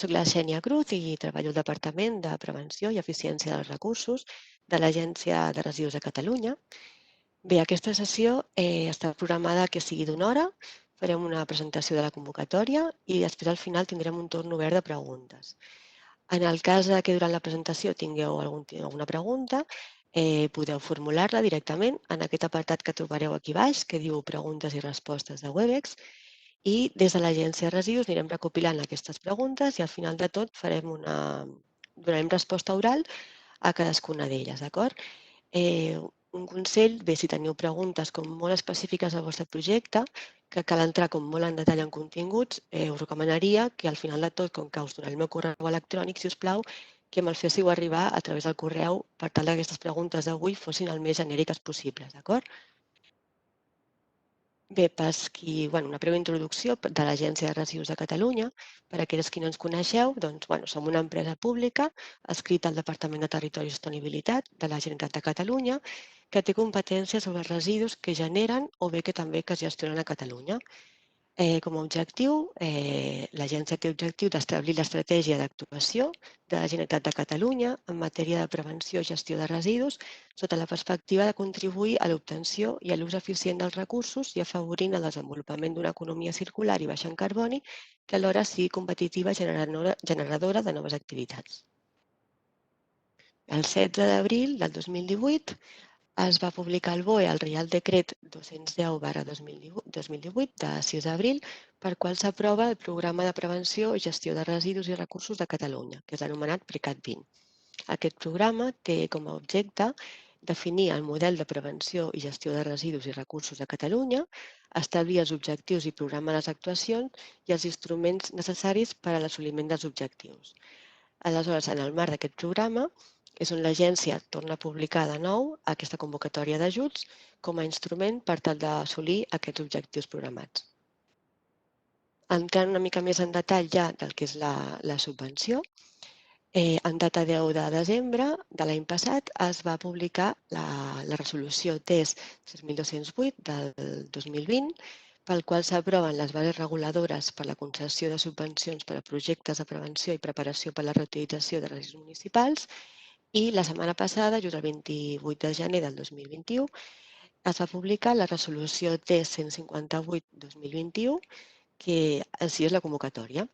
Soc la Xènia Cruz i treballo al Departament de Prevenció i Eficiència dels Recursos de l'Agència de Residus de Catalunya. Bé, aquesta sessió està programada que sigui d'1 hora. Farem una presentació de la convocatòria i després al final tindrem un torn obert de preguntes. En el cas que durant la presentació tingueu alguna pregunta, podeu formular-la directament en aquest apartat que trobareu aquí baix, que diu Preguntes i respostes de Webex, i des de l'Agència de Residus anirem recopilant aquestes preguntes i al final de tot donarem resposta oral a cadascuna d'elles, d'acord? Un consell, bé, si teniu preguntes com molt específiques al vostre projecte, que cal entrar com molt en detall en continguts, us recomanaria que al final de tot, com que us donaré el meu correu electrònic, si us plau, que me'l féssiu arribar a través del correu per tal que aquestes preguntes d'avui fossin el més genèriques possibles, d'acord? Bé, una breu introducció de l'Agència de Residus de Catalunya. Per a aquells que no ens coneixeu, som una empresa pública adscrita al Departament de Territori i Sostenibilitat de la Generalitat de Catalunya que té competències sobre els residus que generen o bé que també que es gestionen a Catalunya. Com a objectiu, l'agència té l'objectiu d'establir l'estratègia d'actuació de la Generalitat de Catalunya en matèria de prevenció i gestió de residus sota la perspectiva de contribuir a l'obtenció i a l'ús eficient dels recursos i afavorint el desenvolupament d'una economia circular i baixa en carboni que alhora sigui competitiva i generadora de noves activitats. El 16 d'abril del 2018 es va publicar al BOE el Reial Decret 210/2018 de 6 d'abril per qual s'aprova el Programa de Prevenció i Gestió de Residus i Recursos de Catalunya, que és anomenat PRECAT 20. Aquest programa té com a objecte definir el model de prevenció i gestió de residus i recursos de Catalunya, establir els objectius i programar les actuacions i els instruments necessaris per a l'assoliment dels objectius. Aleshores, en el marc d'aquest programa, és on l'agència torna a publicar de nou aquesta convocatòria d'ajuts com a instrument per tal d'assolir aquests objectius programats. Entrant una mica més en detall ja del que és la subvenció, en data 10 de desembre de l'any passat es va publicar la resolució TES 3208 del 2020, pel qual s'aproven les bases reguladores per a la concessió de subvencions per a projectes de prevenció i preparació per a la reutilització de residus municipals. I la setmana passada, just el 28 de gener del 2021, es va publicar la resolució T158-2021, que així és la convocatòria.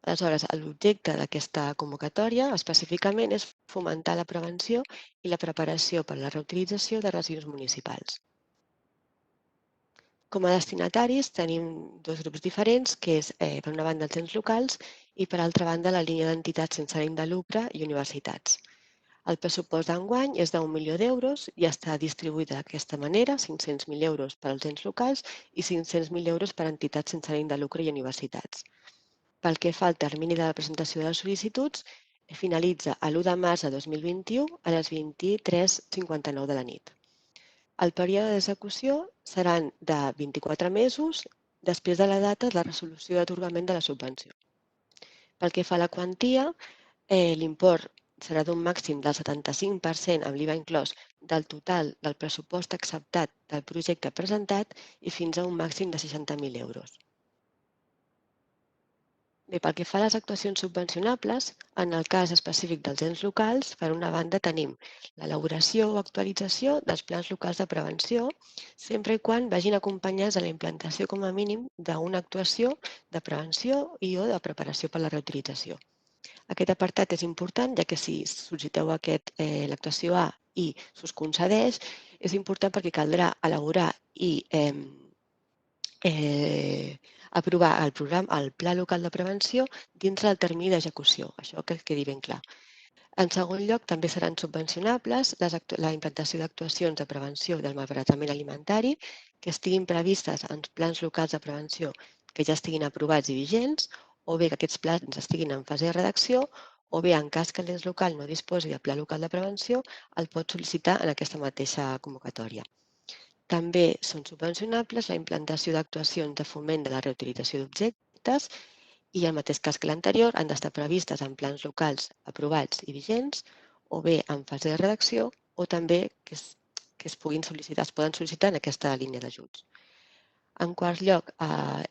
Aleshores, l'objecte d'aquesta convocatòria específicament és fomentar la prevenció i la preparació per a la reutilització de residus municipals. Com a destinataris tenim dos grups diferents, que és, per una banda, els ens locals i, per altra banda, la línia d'entitats sense ànim de lucre i universitats. El pressupost d'enguany és d'1 milió d'euros i està distribuït d'aquesta manera, 500.000 euros per als ens locals i 500.000 euros per a entitats sense ànim de lucre i universitats. Pel que fa al termini de la presentació de les sol·licituds, finalitza l'1 de març de 2021 a les 23:59 de la nit. El període d'execució seran de 24 mesos després de la data de la resolució d'atorgament de la subvenció. Pel que fa a la quantia, l'import serà d'un màxim del 75% amb l'IVA inclòs del total del pressupost acceptat del projecte presentat i fins a un màxim de 60.000 euros. Bé, pel que fa a les actuacions subvencionables, en el cas específic dels ens locals, per una banda tenim l'elaboració o actualització dels plans locals de prevenció, sempre i quan vagin acompanyats de la implantació com a mínim d'una actuació de prevenció i o de preparació per a la reutilització. Aquest apartat és important, ja que si sol·liciteu l'actuació A i s'us concedeix, és important perquè caldrà elaborar i aprovar el Pla Local de Prevenció dintre del termini d'execució, això que quedi ben clar. En segon lloc, també seran subvencionables la implantació d'actuacions de prevenció del malbaratament alimentari que estiguin previstes en plans locals de prevenció que ja estiguin aprovats i vigents, o bé que aquests plans estiguin en fase de redacció, o bé, en cas que l'ens local no disposi de pla local de prevenció, el pot sol·licitar en aquesta mateixa convocatòria. També són subvencionables la implantació d'actuacions de foment de la reutilització d'objectes i, en el mateix cas que l'anterior, han d'estar previstes en plans locals aprovats i vigents o bé en fase de redacció o també que es poden sol·licitar en aquesta línia d'ajuts. En quart lloc,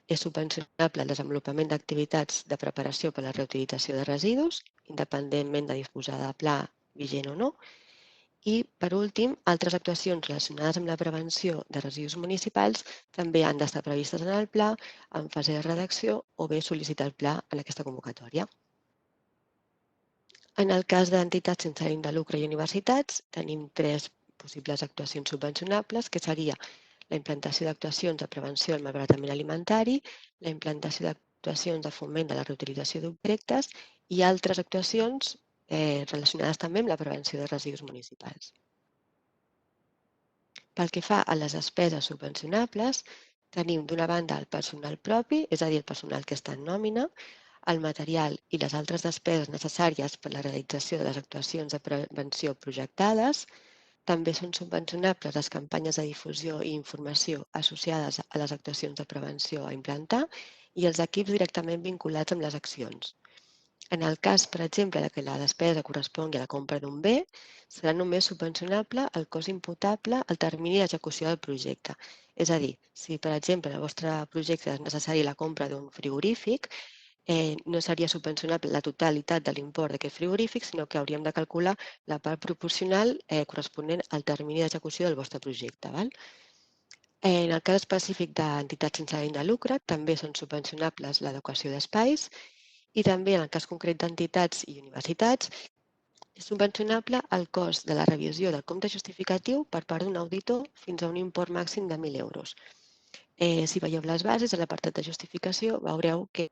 és subvencionable el desenvolupament d'activitats de preparació per a la reutilització de residus, independentment de disposar de pla vigent o no. I, per últim, altres actuacions relacionades amb la prevenció de residus municipals també han d'estar previstes en el pla, en fase de redacció o bé sol·licitar el pla en aquesta convocatòria. En el cas d'entitats sense ànim de lucre i universitats, tenim 3 possibles actuacions subvencionables, que seria la implantació d'actuacions de prevenció del malbaratament alimentari, la implantació d'actuacions de foment de la reutilització d'objectes i altres actuacions relacionades també amb la prevenció de residus municipals. Pel que fa a les despeses subvencionables, tenim d'una banda el personal propi, és a dir, el personal que està en nòmina, el material i les altres despeses necessàries per a la realització de les actuacions de prevenció projectades. També són subvencionables les campanyes de difusió i informació associades a les actuacions de prevenció a implantar i els equips directament vinculats amb les accions. En el cas, per exemple, de que la despesa correspongui a la compra d'un bé, serà només subvencionable el cost imputable al termini d'execució del projecte. És a dir, si, per exemple, en el vostre projecte és necessari la compra d'un frigorífic, no seria subvencionable la totalitat de l'import d'aquest frigorífic, sinó que hauríem de calcular la part proporcional corresponent al termini d'execució del vostre projecte. Val? En el cas específic d'entitats sense ànim de lucre, també són subvencionables l'adequació d'espais i també en el cas concret d'entitats i universitats, és subvencionable el cost de la revisió del compte justificatiu per part d'un auditor fins a un import màxim de 1.000 euros. Si veieu les bases, a l'apartat de justificació, veureu que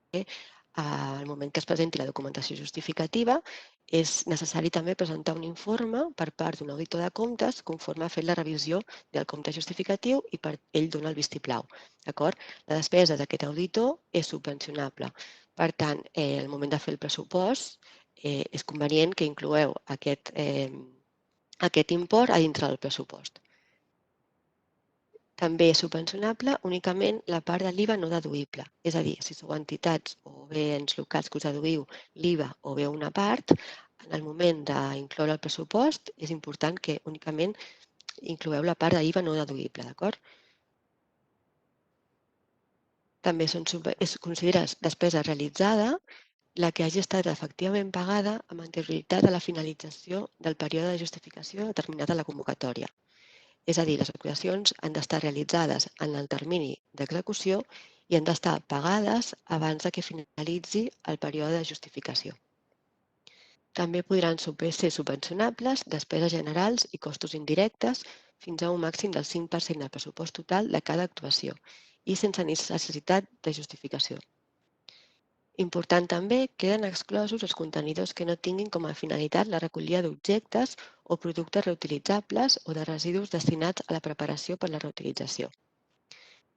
al moment que es presenti la documentació justificativa és necessari també presentar un informe per part d'un auditor de comptes conforme ha fet la revisió del compte justificatiu i per ell dona el vistiplau. La despesa d'aquest auditor és subvencionable. Per tant, al moment de fer el pressupost, és convenient que incloeu aquest import a dintre del pressupost. També és subvencionable únicament la part de l'IVA no deduïble. És a dir, si sou entitats o bé ens locals que us deduïu l'IVA o bé una part, en el moment d'incloure el pressupost és important que únicament incloeu la part d'IVA no deduïble, d'acord? També es considera despesa realitzada la que hagi estat efectivament pagada amb anterioritat a la finalització del període de justificació determinat a la convocatòria. És a dir, les actuacions han d'estar realitzades en el termini d'execució i han d'estar pagades abans que finalitzi el període de justificació. També podran ser subvencionables despeses generals i costos indirectes fins a un màxim del 5% del pressupost total de cada actuació i sense necessitat de justificació. Important també, queden exclosos els contenidors que no tinguin com a finalitat la recollida d'objectes o productes reutilitzables o de residus destinats a la preparació per la reutilització.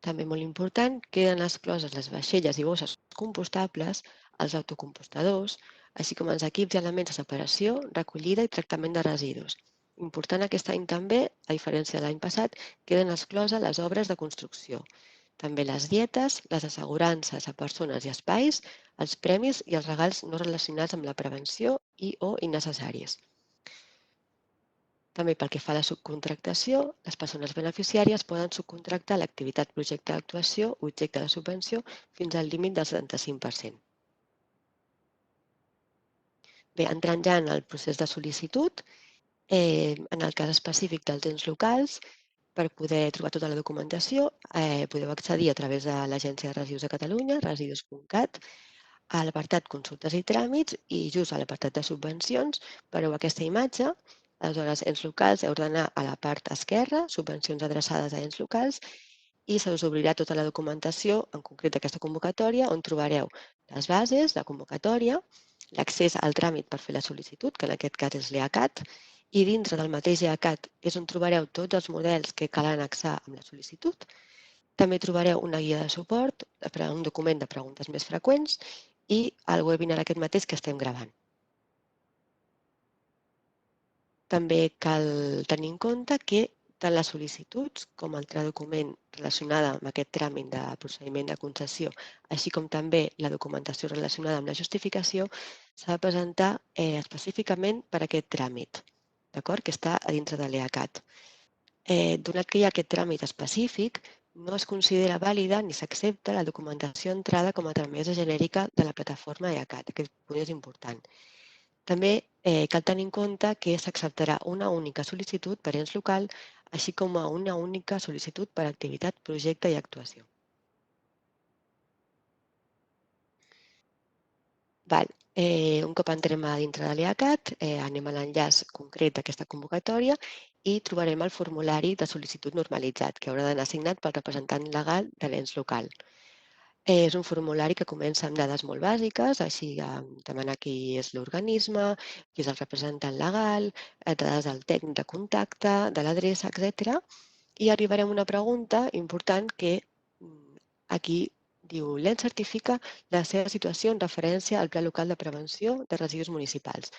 També molt important, queden excloses les vaixelles i bosses compostables, els autocompostadors, així com els equips i elements de separació, recollida i tractament de residus. Important aquest any també, a diferència de l'any passat, queden excloses les obres de construcció. També les dietes, les assegurances a persones i espais, els premis i els regals no relacionats amb la prevenció i o innecessaris. També pel que fa a la subcontractació, les persones beneficiàries poden subcontractar l'activitat projecte d'actuació objecte de subvenció fins al límit del 75%. Bé, entrant ja en el procés de sol·licitud, en el cas específic dels ens locals, per poder trobar tota la documentació, podeu accedir a través de l'Agència de Residus de Catalunya, residus.cat, a l'apartat Consultes i Tràmits i just a l'apartat de Subvencions veureu aquesta imatge. Aleshores, ens locals heu d'anar a la part esquerra, subvencions adreçades a ens locals, i se us obrirà tota la documentació, en concret d'aquesta convocatòria, on trobareu les bases, la convocatòria, l'accés al tràmit per fer la sol·licitud, que en aquest cas és l'EACAT, i dintre del mateix EACAT és on trobareu tots els models que cal annexar amb la sol·licitud. També trobareu una guia de suport, un document de preguntes més freqüents i el webinar aquest mateix que estem gravant. També cal tenir en compte que tant les sol·licituds com altre document relacionada amb aquest tràmit de procediment de concessió, així com també la documentació relacionada amb la justificació, s'ha de presentar específicament per aquest tràmit, que està a dintre de l'EACAT. Donat que hi ha aquest tràmit específic, no es considera vàlida ni s'accepta la documentació entrada com a tramesa genèrica de la plataforma EACAT. Aquest punt és important. També cal tenir en compte que s'acceptarà una única sol·licitud per ens local, així com una única sol·licitud per activitat, projecte i actuació. Val. Un cop entrem a dintre de l'EACAT, anem a l'enllaç concret d'aquesta convocatòria i trobarem el formulari de sol·licitud normalitzat, que haurà d'anar signat pel representant legal de l'ens local. És un formulari que comença amb dades molt bàsiques, així demanar qui és l'organisme, qui és el representant legal, dades del tècnic de contacte, de l'adreça, etc. I arribarem a una pregunta important que aquí diu, l'ENS certifica la seva situació en referència al Pla Local de Prevenció de Residus Municipals.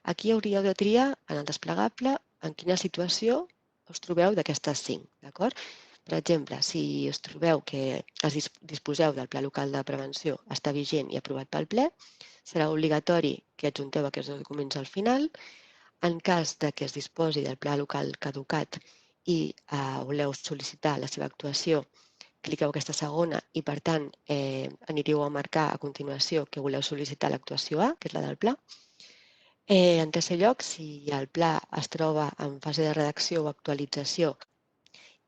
Aquí hauríeu de triar en el desplegable en quina situació us trobeu d'aquestes 5, d'acord? Per exemple, si us trobeu que disposeu del Pla Local de Prevenció, està vigent i aprovat pel ple, serà obligatori que adjunteu aquests documents al final. En cas de que es disposi del Pla Local caducat i voleu sol·licitar la seva actuació, cliqueu aquesta segona i, per tant, anireu a marcar a continuació que voleu sol·licitar l'actuació A, que és la del pla. En tercer lloc, si el pla es troba en fase de redacció o actualització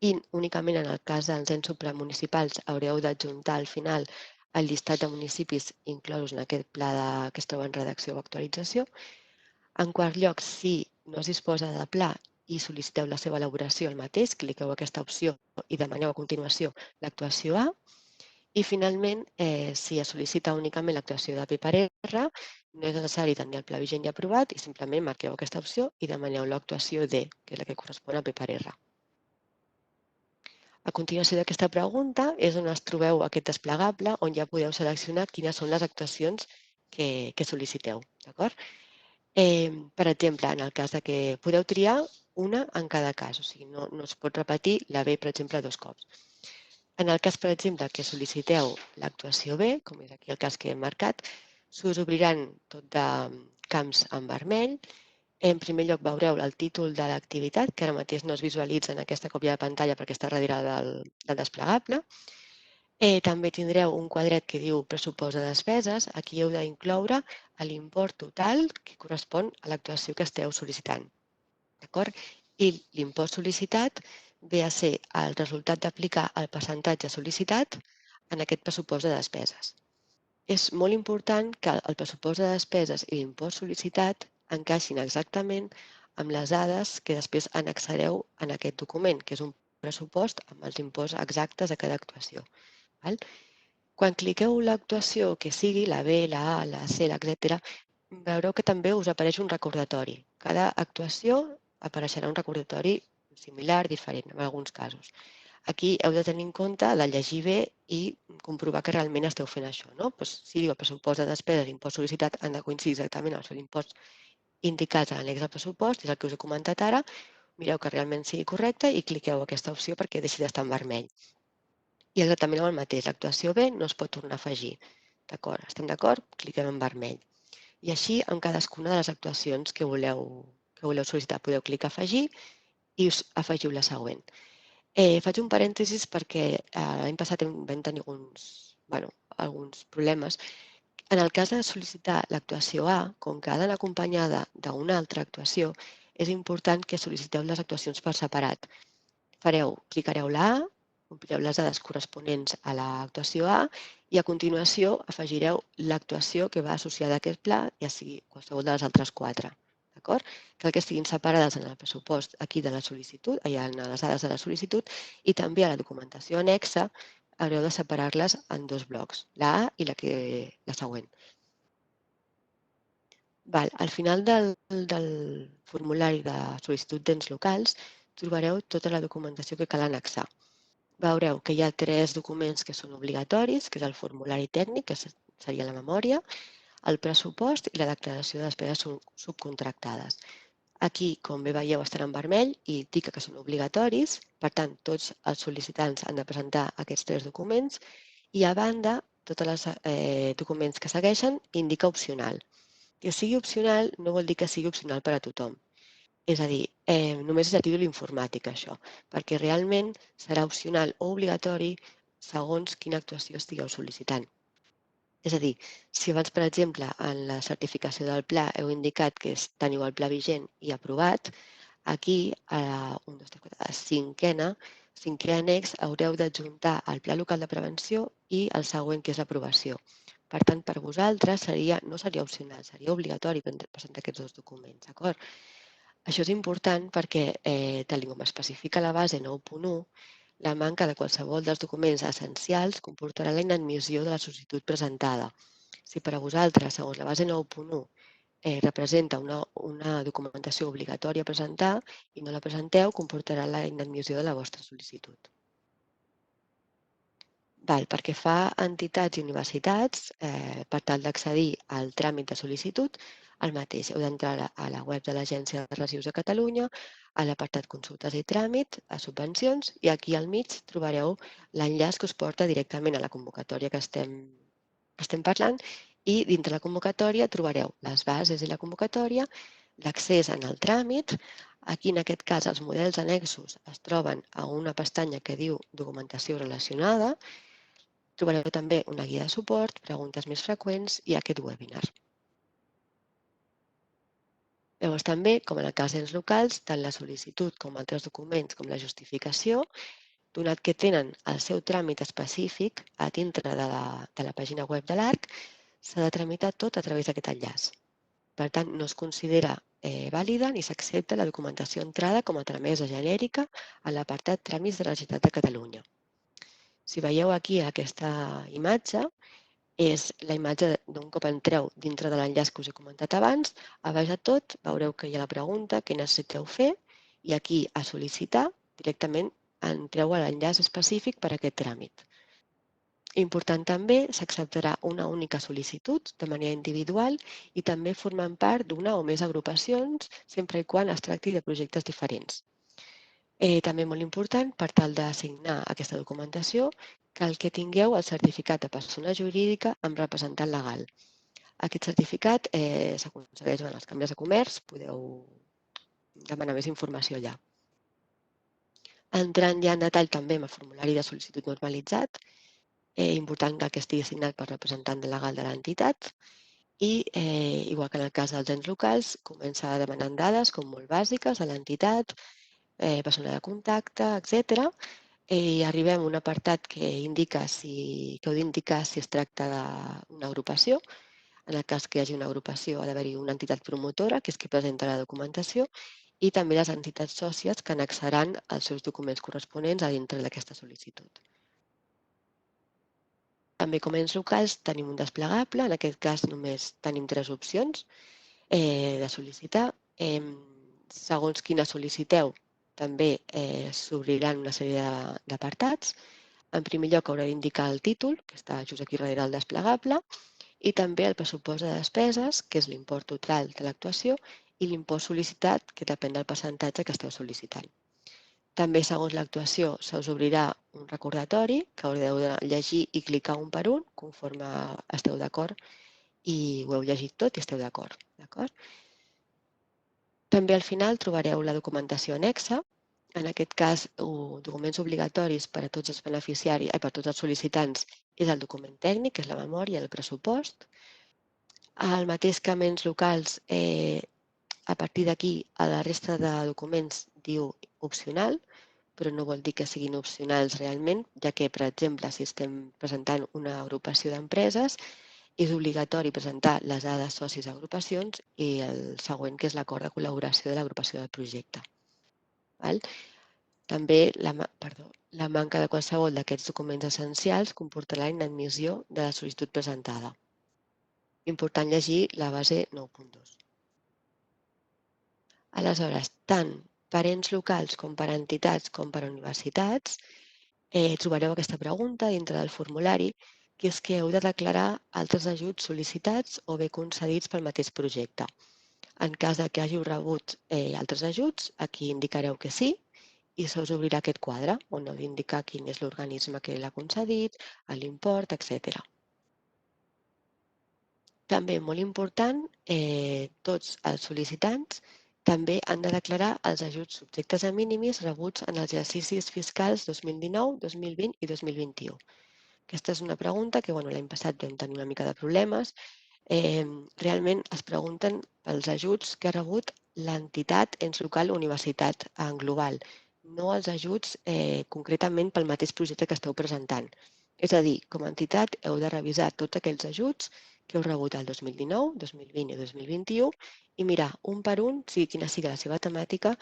i únicament en el cas dels ens supramunicipals haureu d'adjuntar al final el llistat de municipis inclosos en aquest pla que es troba en redacció o actualització. En quart lloc, si no es disposa de pla i sol·liciteu la seva elaboració al mateix, cliqueu aquesta opció i demaneu a continuació l'actuació A. I finalment, si es sol·licita únicament l'actuació de P per R, no és necessari tenir el pla vigent i aprovat i simplement marqueu aquesta opció i demaneu l'actuació D, que és la que correspon a P per R. A continuació d'aquesta pregunta és on es trobeu aquest desplegable, on ja podeu seleccionar quines són les actuacions que sol·liciteu. Per exemple, en el cas de que podeu triar una en cada cas, o sigui, no es pot repetir la B, per exemple, 2 cops. En el cas, per exemple, que sol·liciteu l'actuació B, com és aquí el cas que hem marcat, s'us obriran tot de camps en vermell. En primer lloc veureu el títol de l'activitat, que ara mateix no es visualitza en aquesta còpia de pantalla perquè està darrere del desplegable. També tindreu un quadret que diu pressupost de despeses. Aquí heu d'incloure l'import total que correspon a l'actuació que esteu sol·licitant. I l'impost sol·licitat ve a ser el resultat d'aplicar el percentatge sol·licitat en aquest pressupost de despeses. És molt important que el pressupost de despeses i l'impost sol·licitat encaixin exactament amb les dades que després annexareu en aquest document, que és un pressupost amb els imports exactes de cada actuació. Quan cliqueu l'actuació que sigui, la B, la A, la C, etc., veureu que també us apareix un recordatori. Cada actuació apareixerà un recordatori similar, diferent, en alguns casos. Aquí heu de tenir en compte de llegir bé i comprovar que realment esteu fent això. No? Si diu el pressupost de despeses i impost sol·licitat han de coincidir exactament els imposts indicats a l'annex del pressupost, és el que us he comentat ara, mireu que realment sigui correcte i cliqueu aquesta opció perquè deixi d'estar en vermell. I exactament amb el mateix, l'actuació B no es pot tornar a afegir. D'acord? Estem d'acord? Cliquem en vermell. I així amb cadascuna de les actuacions que voleu sol·licitar. Podeu clicar afegir i us afegiu la següent. Faig un parèntesis perquè l'any passat vam tenir alguns problemes. En el cas de sol·licitar l'actuació A, com que ha d'anar acompanyada d'una altra actuació, és important que sol·liciteu les actuacions per separat. Clicareu la A, omplireu les dades corresponents a l'actuació A i a continuació afegireu l'actuació que va associada a aquest pla, ja sigui qualsevol de les altres 4. D'acord? Cal que estiguin separades en el pressupost aquí de la sol·licitud, en les dades de la sol·licitud i també a la documentació anexa haureu de separar-les en 2 blocs, la A i la següent. Al final del formulari de sol·licitud d'ens locals trobareu tota la documentació que cal annexar. Veureu que hi ha 3 documents que són obligatoris, que és el formulari tècnic, que seria la memòria, el pressupost i la declaració de despeses subcontractades. Aquí, com bé veieu, estan en vermell i indica que són obligatoris, per tant, tots els sol·licitants han de presentar aquests 3 documents i, a banda, tots els documents que segueixen indica opcional. Que sigui opcional no vol dir que sigui opcional per a tothom. És a dir, només és a títol informàtic això, perquè realment serà opcional o obligatori segons quina actuació estigueu sol·licitant. És a dir, si abans, per exemple, en la certificació del pla heu indicat que teniu el pla vigent i aprovat, aquí, a la 1, 2, 3, 4, a cinquè annex, haureu d'adjuntar el pla local de prevenció i el següent, que és l'aprovació. Per tant, per vosaltres no seria opcional, seria obligatori presentar aquests dos documents, d'acord? Això és important perquè, tal com especifica la base 9.1, la manca de qualsevol dels documents essencials comportarà la inadmissió de la sol·licitud presentada. Si per a vosaltres, segons la base 9.1, representa una documentació obligatòria a presentar i no la presenteu, comportarà la inadmissió de la vostra sol·licitud. Pel que fa a entitats i universitats, per tal d'accedir al tràmit de sol·licitud, el mateix. Heu d'entrar a la web de l'Agència de Residus de Catalunya, a l'apartat Consultes i Tràmit, a Subvencions, i aquí al mig trobareu l'enllaç que us porta directament a la convocatòria que estem parlant, i dintre la convocatòria trobareu les bases i la convocatòria, l'accés en el tràmit. Aquí, en aquest cas, els models annexos es troben a una pestanya que diu Documentació relacionada. Trobareu també una guia de suport, preguntes més freqüents i aquest webinar. Llavors també, com en el cas d'ens locals, tant la sol·licitud com altres documents com la justificació, donat que tenen el seu tràmit específic a dintre de la pàgina web de l'ARC, s'ha de tramitar tot a través d'aquest enllaç. Per tant, no es considera vàlida ni s'accepta la documentació entrada com a tramesa genèrica a l'apartat Tràmits de la Generalitat de Catalunya. Si veieu aquí aquesta imatge, és la imatge d'un cop entreu dintre de l'enllaç que us he comentat abans. A baix de tot veureu que hi ha la pregunta què necessiteu fer i aquí a sol·licitar directament entreu a l'enllaç específic per a aquest tràmit. Important també, s'acceptarà una única sol·licitud de manera individual i també formen part d'una o més agrupacions sempre i quan es tracti de projectes diferents. També molt important, per tal d'assignar aquesta documentació, cal que tingueu el certificat de persona jurídica amb representant legal. Aquest certificat s'aconsegueix en les cambres de comerç, podeu demanar més informació allà. Entrant ja en detall també amb el formulari de sol·licitud normalitzat, important que estigui signat pel representant legal de l'entitat i, igual que en el cas dels ens locals, comença demanant dades com molt bàsiques de l'entitat, persona de contacte, etc. I arribem a un apartat que heu d'indicar si es tracta d'una agrupació. En el cas que hi hagi una agrupació ha d'haver-hi una entitat promotora, que és qui presenta la documentació, i també les entitats sòcies que annexaran els seus documents corresponents a dintre d'aquesta sol·licitud. També com a ens locals tenim un desplegable, en aquest cas només tenim 3 opcions de sol·licitar. Segons quina sol·liciteu, també s'obriran una sèrie d'apartats. En primer lloc haurà d'indicar el títol, que està just aquí darrere del desplegable, i també el pressupost de despeses, que és l'import total de l'actuació, i l'impost sol·licitat, que depèn del percentatge que esteu sol·licitant. També, segons l'actuació, se us obrirà un recordatori que haureu de llegir i clicar un per un, conforme esteu d'acord i ho heu llegit tot i esteu d'acord. També al final trobareu la documentació annexa, en aquest cas, documents obligatoris per a tots els beneficiaris, per a tots els sol·licitants, és el document tècnic, que és la memòria i el pressupost. El mateix que amb ens locals, a partir d'aquí, a la resta de documents diu opcional, però no vol dir que siguin opcionals realment, ja que, per exemple, si estem presentant una agrupació d'empreses, és obligatori presentar les dades socis agrupacions i el següent, que és l'acord de col·laboració de l'agrupació del projecte. També la manca de qualsevol d'aquests documents essencials comportarà la inadmissió de la sol·licitud presentada. Important llegir la base 9.2. Aleshores, tant per ens locals com per entitats com per universitats, trobareu aquesta pregunta dintre del formulari, que és que heu de declarar altres ajuts sol·licitats o bé concedits pel mateix projecte. En cas que hàgiu rebut altres ajuts, aquí indicareu que sí i se us obrirà aquest quadre on heu d'indicar quin és l'organisme que l'ha concedit, l'import, etc. També molt important, tots els sol·licitants També han de declarar els ajuts subjectes a mínimis rebuts en els exercicis fiscals 2019, 2020 i 2021. Aquesta és una pregunta que l'any passat vam tenir una mica de problemes. Realment es pregunten pels ajuts que ha rebut l'entitat, ens local o universitat en global, no els ajuts concretament pel mateix projecte que esteu presentant. És a dir, com a entitat heu de revisar tots aquells ajuts que heu rebut el 2019, 2020 i 2021 i mirar un per un, sigui quina sigui la seva temàtica,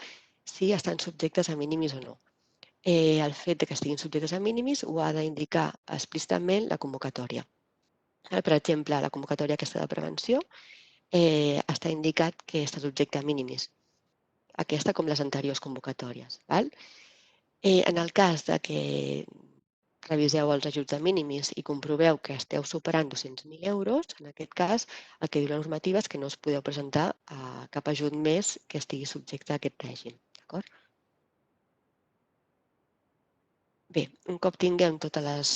si estan subjectes a mínimis o no. El fet de que estiguin subjectes a mínimis ho ha d'indicar explícitament la convocatòria. Per exemple, la convocatòria aquesta de prevenció està indicat que està subjecte a mínimis. Aquesta com les anteriors convocatòries. Val? En el cas de que reviseu els ajuts de mínimis i comproveu que esteu superant 200.000 euros, en aquest cas el que diu la normativa és que no us podeu presentar a cap ajut més que estigui subjecte a aquest règim. D'acord? Bé, un cop tinguem totes les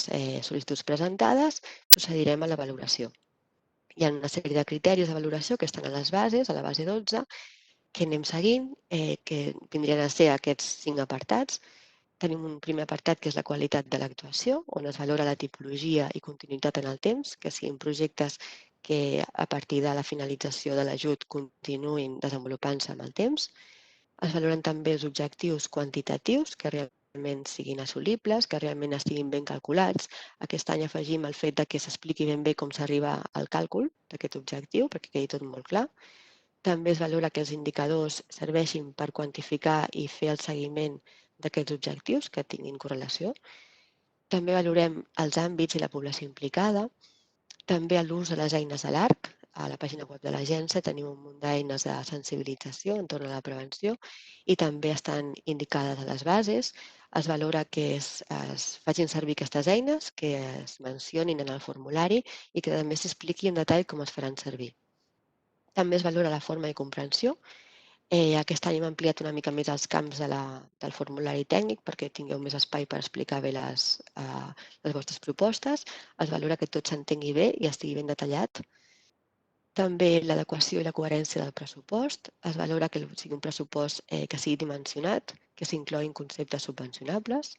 sol·licituds presentades, procedirem a la valoració. Hi ha una sèrie de criteris de valoració que estan a les bases, a la base 12, que anem seguint, que vindrien a ser aquests 5 apartats. Tenim un primer apartat que és la qualitat de l'actuació, on es valora la tipologia i continuïtat en el temps, que siguin projectes que a partir de la finalització de l'ajut continuïn desenvolupant-se amb el temps. Es valoren també els objectius quantitatius, que realment siguin assolibles, que realment estiguin ben calculats. Aquest any afegim el fet de que s'expliqui ben bé com s'arriba al càlcul d'aquest objectiu, perquè quedi tot molt clar. També es valora que els indicadors serveixin per quantificar i fer el seguiment d'aquests objectius que tinguin correlació. També valorem els àmbits i la població implicada. També l'ús de les eines de l'ARC. A la pàgina web de l'agència tenim un munt d'eines de sensibilització entorn a la prevenció i també estan indicades a les bases. Es valora que es facin servir aquestes eines, que es mencionin en el formulari i que també s'expliqui en detall com es faran servir. També es valora la forma i comprensió. Aquest any hem ampliat una mica més els camps del formulari tècnic perquè tingueu més espai per explicar bé les vostres propostes. Es valora que tot s'entengui bé i estigui ben detallat. També l'adequació i la coherència del pressupost. Es valora que sigui un pressupost que sigui dimensionat, que s'incloguin conceptes subvencionables.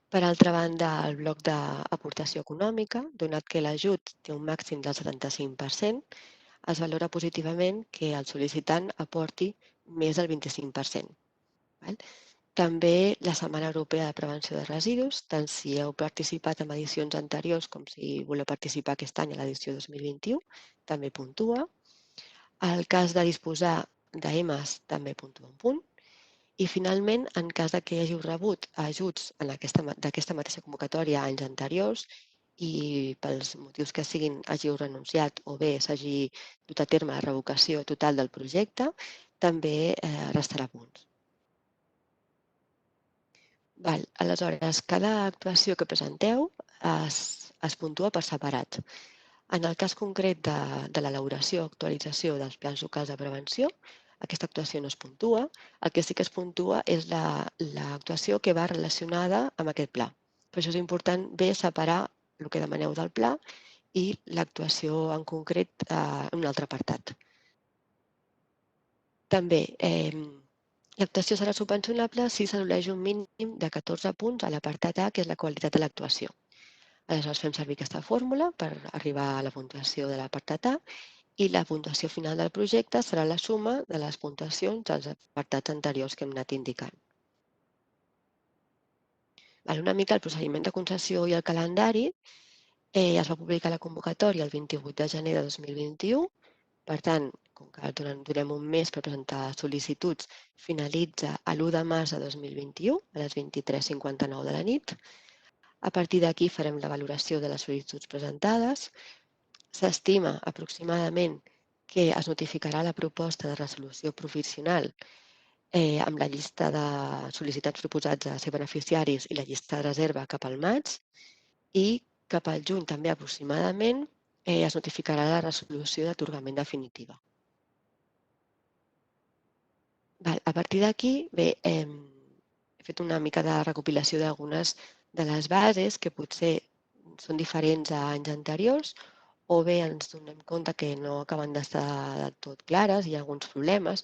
Per altra banda, el bloc d'aportació econòmica, donat que l'ajut té un màxim del 75%, es valora positivament que el sol·licitant aporti més del 25%. Val? També la Setmana Europea de Prevenció de Residus, tant si heu participat en edicions anteriors com si voleu participar aquest any a l'edició 2021, també puntua. El cas de disposar d'EMAs també puntua un punt. I finalment, en cas de que hàgiu rebut ajuts d'aquesta mateixa convocatòria anys anteriors i pels motius que siguin hàgiu renunciat o bé s'hagi dut a terme la revocació total del projecte, també restarà punts. Aleshores, cada actuació que presenteu es puntua per separat. En el cas concret de l'elaboració o actualització dels plans locals de prevenció, aquesta actuació no es puntua. El que sí que es puntua és l'actuació que va relacionada amb aquest pla. Per això és important bé separar el que demaneu del pla i l'actuació en concret en un altre apartat. També, l'actuació serà subvencionable si s'assoleix un mínim de 14 punts a l'apartat A, que és la qualitat de l'actuació. Aleshores fem servir aquesta fórmula per arribar a la puntuació de l'apartat A i la puntuació final del projecte serà la suma de les puntuacions dels apartats anteriors que hem anat indicant. Una mica el procediment de concessió i el calendari. Es va publicar la convocatòria el 28 de gener de 2021. Per tant, com que durem un mes per presentar sol·licituds, finalitza l'1 de març de 2021 a les 23:59 de la nit. A partir d'aquí farem la valoració de les sol·licituds presentades. S'estima aproximadament que es notificarà la proposta de resolució provisional amb la llista de sol·licitants proposats a ser beneficiaris i la llista de reserva cap al maig i cap al juny també aproximadament es notificarà la resolució d'atorgament definitiva. A partir d'aquí, bé, he fet una mica de recopilació d'algunes de les bases que potser són diferents a anys anteriors o bé ens donem compte que no acaben d'estar del tot clares, hi ha alguns problemes.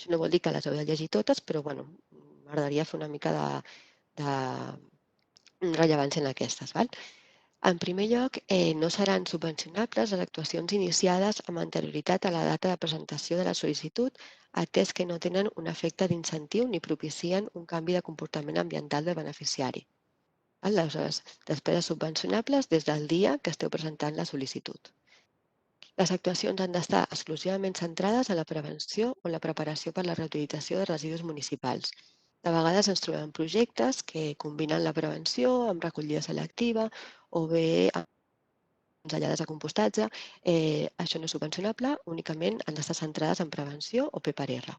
Això no vol dir que les heu de llegir totes, però bueno, m'agradaria fer una mica de rellevància en aquestes. Val? En primer lloc, no seran subvencionables les actuacions iniciades amb anterioritat a la data de presentació de la sol·licitud, atès que no tenen un efecte d'incentiu ni propicien un canvi de comportament ambiental del beneficiari. Aleshores, despeses subvencionables des del dia que esteu presentant la sol·licitud. Les actuacions han d'estar exclusivament centrades en la prevenció o en la preparació per a la reutilització de residus municipals. De vegades ens trobem projectes que combinen la prevenció amb recollida selectiva o bé amb enllades de compostatge. Això no és subvencionable, únicament han d'estar centrades en prevenció o P/R.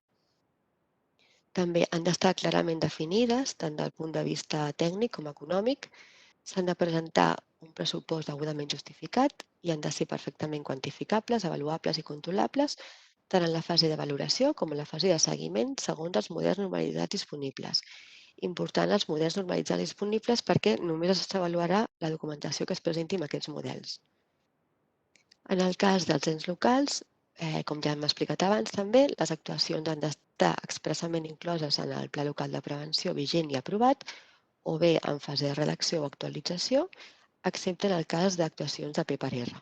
També han d'estar clarament definides, tant del punt de vista tècnic com econòmic. S'han de presentar un pressupost degudament justificat i han de ser perfectament quantificables, avaluables i controlables, tant en la fase de valoració com en la fase de seguiment segons els models normalitzats disponibles. Important els models normalitzats disponibles perquè només s'avaluarà la documentació que es presenti amb aquests models. En el cas dels ens locals, com ja hem explicat abans també, les actuacions han d'estar expressament incloses en el Pla Local de Prevenció vigent i aprovat, o bé en fase de redacció o actualització, excepte en el cas d'actuacions de P/R.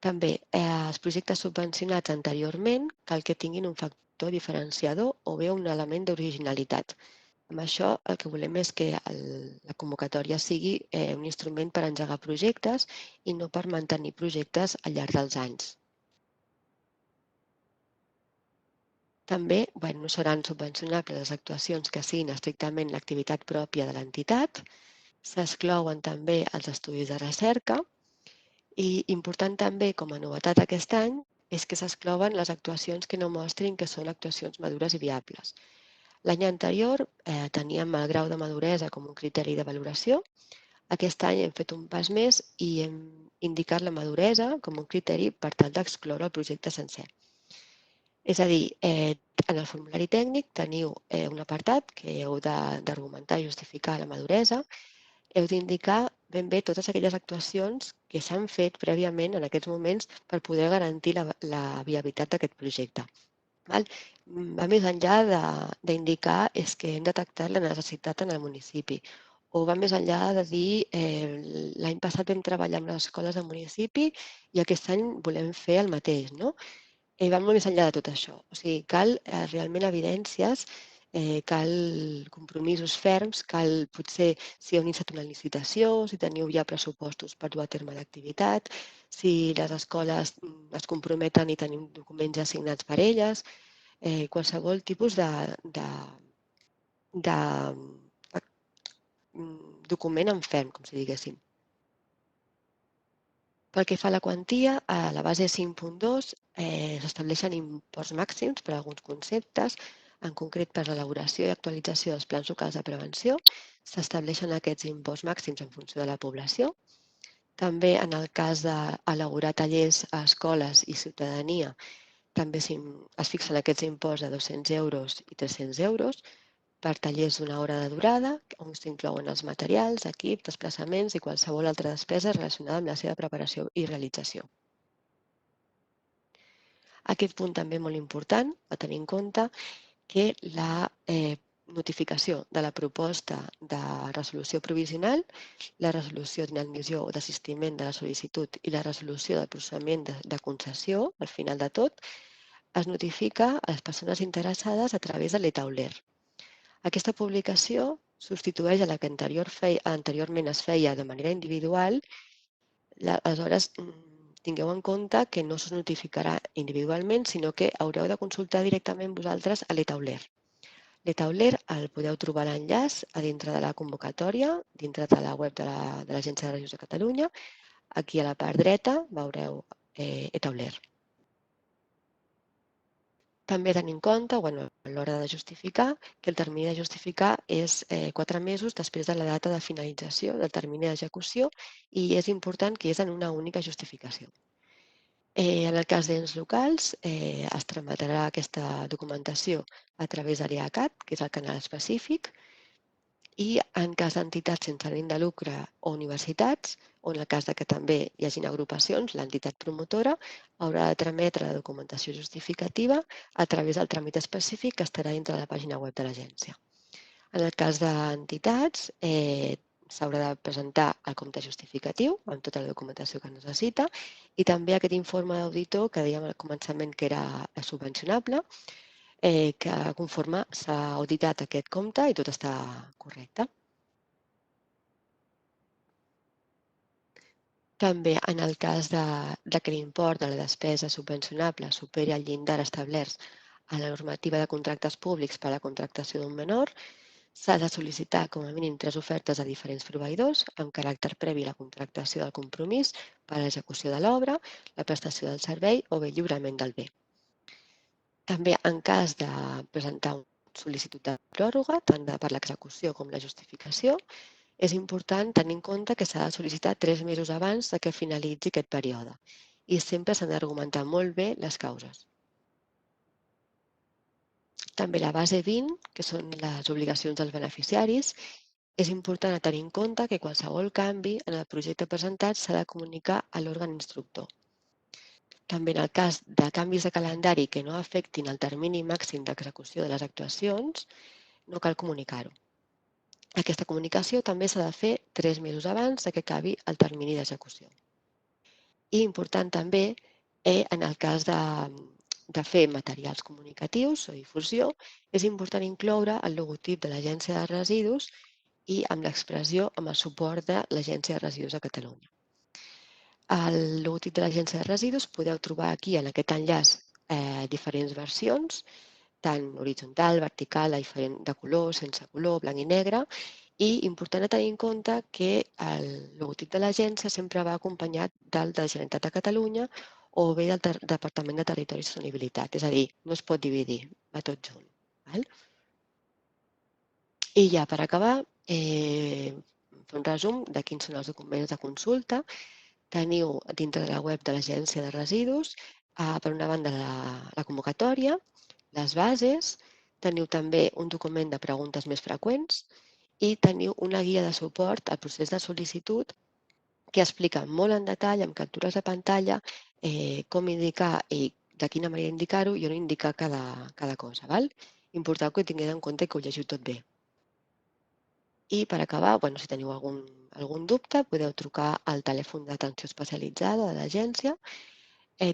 També els projectes subvencionats anteriorment cal que tinguin un factor diferenciador o bé un element d'originalitat. Amb això el que volem és que la convocatòria sigui un instrument per engegar projectes i no per mantenir projectes al llarg dels anys. També no seran subvencionables les actuacions que siguin estrictament l'activitat pròpia de l'entitat. S'exclouen també els estudis de recerca i important també com a novetat aquest any és que s'exclouen les actuacions que no mostrin que són actuacions madures i viables. L'any anterior teníem el grau de maduresa com un criteri de valoració. Aquest any hem fet un pas més i hem indicat la maduresa com un criteri per tal d'excloure el projecte sencer. És a dir, en el formulari tècnic teniu un apartat que heu d'argumentar i justificar la maduresa. Heu d'indicar ben bé totes aquelles actuacions que s'han fet prèviament en aquests moments per poder garantir la viabilitat d'aquest projecte. Va més enllà d'indicar és que hem detectat la necessitat en el municipi, o va més enllà de dir l'any passat vam treballar amb les escoles del municipi i aquest any volem fer el mateix, no? Va molt més enllà de tot això. O sigui, cal realment evidències, cal compromisos ferms, cal potser si heu iniciat una licitació, si teniu ja pressupostos per dur a terme l'activitat, si les escoles es comprometen i tenim documents assignats per elles, qualsevol tipus de document en ferm, com si diguéssim. Pel que fa a la quantia, a la base 5.2 s'estableixen imports màxims per a alguns conceptes, en concret per l'elaboració i actualització dels plans locals de prevenció. S'estableixen aquests imports màxims en funció de la població. També en el cas d'elaborar tallers a escoles i ciutadania, també es fixen aquests imports de 200 euros i 300 euros per tallers d'una hora de durada, on s'inclouen els materials, equips, desplaçaments i qualsevol altra despesa relacionada amb la seva preparació i realització. Aquest punt també molt important, a tenir en compte que la notificació de la proposta de resolució provisional, la resolució d'inadmissió o desistiment de la sol·licitud i la resolució del procediment de concessió, al final de tot, es notifica a les persones interessades a través de l'e-Tauler. Aquesta publicació substitueix a la que anteriorment es feia de manera individual. Aleshores, tingueu en compte que no us notificarà individualment, sinó que haureu de consultar directament vosaltres a l'e-Tauler. L'e-Tauler el podeu trobar l'enllaç a dintre de la convocatòria, dintre de la web de l'Agència de Residus de Catalunya. Aquí a la part dreta veureu e-Tauler. També tenir en compte, a l'hora de justificar, que el termini de justificar és 4 mesos després de la data de finalització del termini d'execució i és important que és en una única justificació. En el cas d'ens locals, es tramitarà aquesta documentació a través de l'IACAT, que és el canal específic, I en cas d'entitats sense ànim de lucre o universitats, o en el cas de que també hi hagin agrupacions, l'entitat promotora haurà de trametre la documentació justificativa a través del tràmit específic que estarà dintre de la pàgina web de l'agència. En el cas d'entitats, s'haurà de presentar el compte justificatiu amb tota la documentació que necessita i també aquest informe d'auditor que dèiem al començament que era subvencionable, que conforme s'ha auditat aquest compte i tot està correcte. També en el cas de que l'import de la despesa subvencionable superi el llindar establert a la normativa de contractes públics per a la contractació d'un menor, s'ha de sol·licitar com a mínim 3 ofertes a diferents proveïdors amb caràcter previ a la contractació del compromís per a l'execució de l'obra, la prestació del servei o bé lliurament del bé. També en cas de presentar una sol·licitud de pròrroga, tant per l'execució com la justificació, és important tenir en compte que s'ha de sol·licitar 3 mesos abans que finalitzi aquest període i sempre s'han d'argumentar molt bé les causes. També la base 20, que són les obligacions dels beneficiaris, és important tenir en compte que qualsevol canvi en el projecte presentat s'ha de comunicar a l'òrgan instructor. També en el cas de canvis de calendari que no afectin el termini màxim d'execució de les actuacions, no cal comunicar-ho. Aquesta comunicació també s'ha de fer 3 mesos abans que acabi el termini d'execució. I important també, en el cas de fer materials comunicatius o difusió, és important incloure el logotip de l'Agència de Residus i amb l'expressió amb el suport de l'Agència de Residus de Catalunya. El logotip de l'Agència de Residus podeu trobar aquí en aquest enllaç diferents versions, tant horitzontal, vertical, de color, sense color, blanc i negre, i important tenir en compte que el logotip de l'agència sempre va acompanyat del de la Generalitat de Catalunya o bé del Departament de Territori i Sostenibilitat, és a dir, no es pot dividir, va tot junt. Val? I ja per acabar, fer un resum de quins són els documents de consulta. Teniu dintre de la web de l'Agència de Residus, per una banda, la convocatòria, les bases, teniu també un document de preguntes més freqüents i teniu una guia de suport al procés de sol·licitud que explica molt en detall, amb captures de pantalla, com indicar i de quina manera indicar-ho i on indicar cada cosa. Val? Important que ho tingueu en compte i que ho llegiu tot bé. I per acabar, si teniu algun dubte, podeu trucar al telèfon d'atenció especialitzada de l'agència.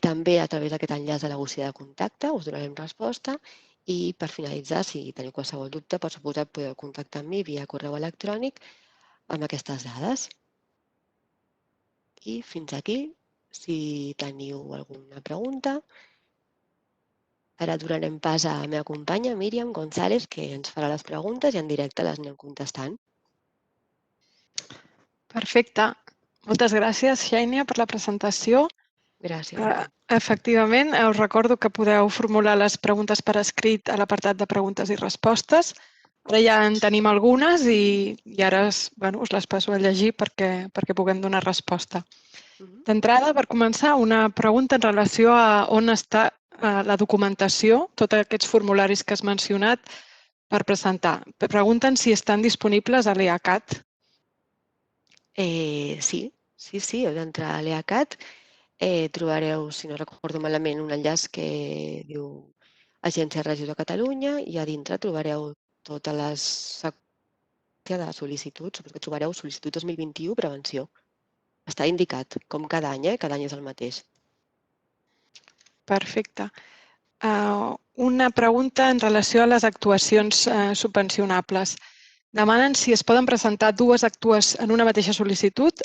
També a través d'aquest enllaç de la bústia de contacte us donarem resposta i per finalitzar, si teniu qualsevol dubte, per suposat podeu contactar amb mi via correu electrònic amb aquestes dades. I fins aquí, si teniu alguna pregunta, ara donarem pas a la meva companya, Míriam González, que ens farà les preguntes i en directe les anem contestant. Perfecte. Moltes gràcies, Xènia, per la presentació. Gràcies a tu. Efectivament, us recordo que podeu formular les preguntes per escrit a l'apartat de preguntes i respostes. Ara ja en tenim algunes i ara us les passo a llegir perquè puguem donar resposta. D'entrada, per començar, una pregunta en relació a on està la documentació, tots aquests formularis que has mencionat, per presentar. Pregunten si estan disponibles a l'EACAT. Sí. Heu d'entrar a l'EACAT. Trobareu, si no recordo malament, un enllaç que diu Agència de Residus de Catalunya i a dintre trobareu totes les seccions de sol·licituds. Suposo que trobareu sol·licitud 2021 prevenció. Està indicat, com cada any, cada any és el mateix. Perfecte. Una pregunta en relació a les actuacions subvencionables. Demanen si es poden presentar en una mateixa sol·licitud,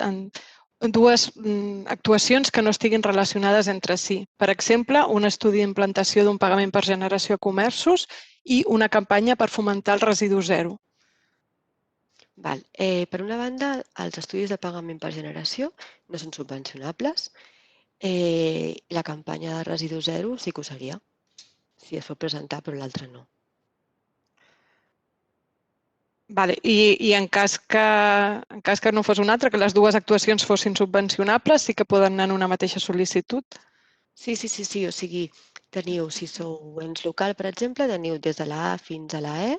dues actuacions que no estiguin relacionades entre si. Per exemple, un estudi d'implantació d'un pagament per generació a comerços i una campanya per fomentar el residu zero. Val. Per una banda, els estudis de pagament per generació no són subvencionables. La campanya de residu zero sí que ho seria, si es pot presentar, però l'altra no. Vale. I en cas que no fos una altra, que les dues actuacions fossin subvencionables, sí que poden anar en una mateixa sol·licitud? Sí. O sigui, teniu, si sou ens local, per exemple, teniu des de la A fins a la E,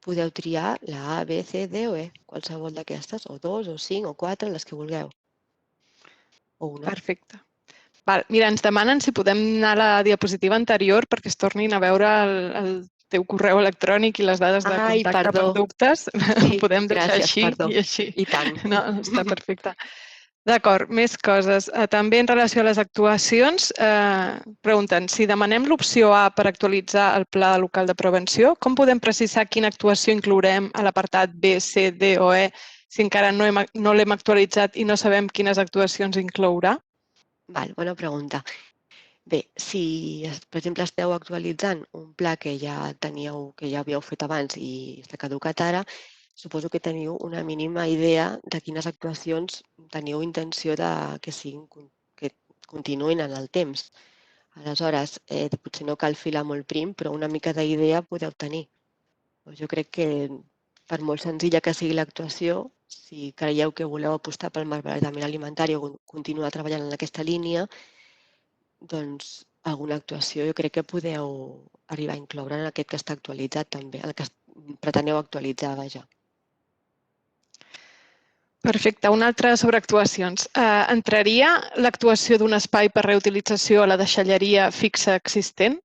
podeu triar la A, B, C, D o E, qualsevol d'aquestes, o 2, o 5, o 4, les que vulgueu. O una. Perfecte. Val, mira, ens demanen si podem anar a la diapositiva anterior perquè es tornin a veure el teu correu electrònic i les dades de Ai, contacte per perdó. dubtes. Ho Sí, podem deixar gràcies, així perdó. i així. I tant. No, està perfecte. D'acord, més coses. També en relació a les actuacions, pregunten si demanem l'opció A per actualitzar el pla local de prevenció, com podem precisar quina actuació inclourem a l'apartat B, C, D o E si encara no l'hem actualitzat i no sabem quines actuacions inclourà? Val, bona pregunta. Bé, si, per exemple, esteu actualitzant un pla que ja teníeu, que ja havíeu fet abans i està caducat ara, suposo que teniu una mínima idea de quines actuacions teniu intenció de que que continuïn en el temps. Aleshores, potser no cal filar molt prim, però una mica d'idea podeu tenir. Jo crec que, per molt senzilla que sigui l'actuació, si creieu que voleu apostar pel malbaratament alimentari o continuar treballant en aquesta línia, doncs alguna actuació jo crec que podeu arribar a incloure en aquest que està actualitzat també, el que preteneu actualitzar, vaja. Perfecte. Una altra sobre actuacions. Entraria l'actuació d'un espai per reutilització a la deixalleria fixa existent?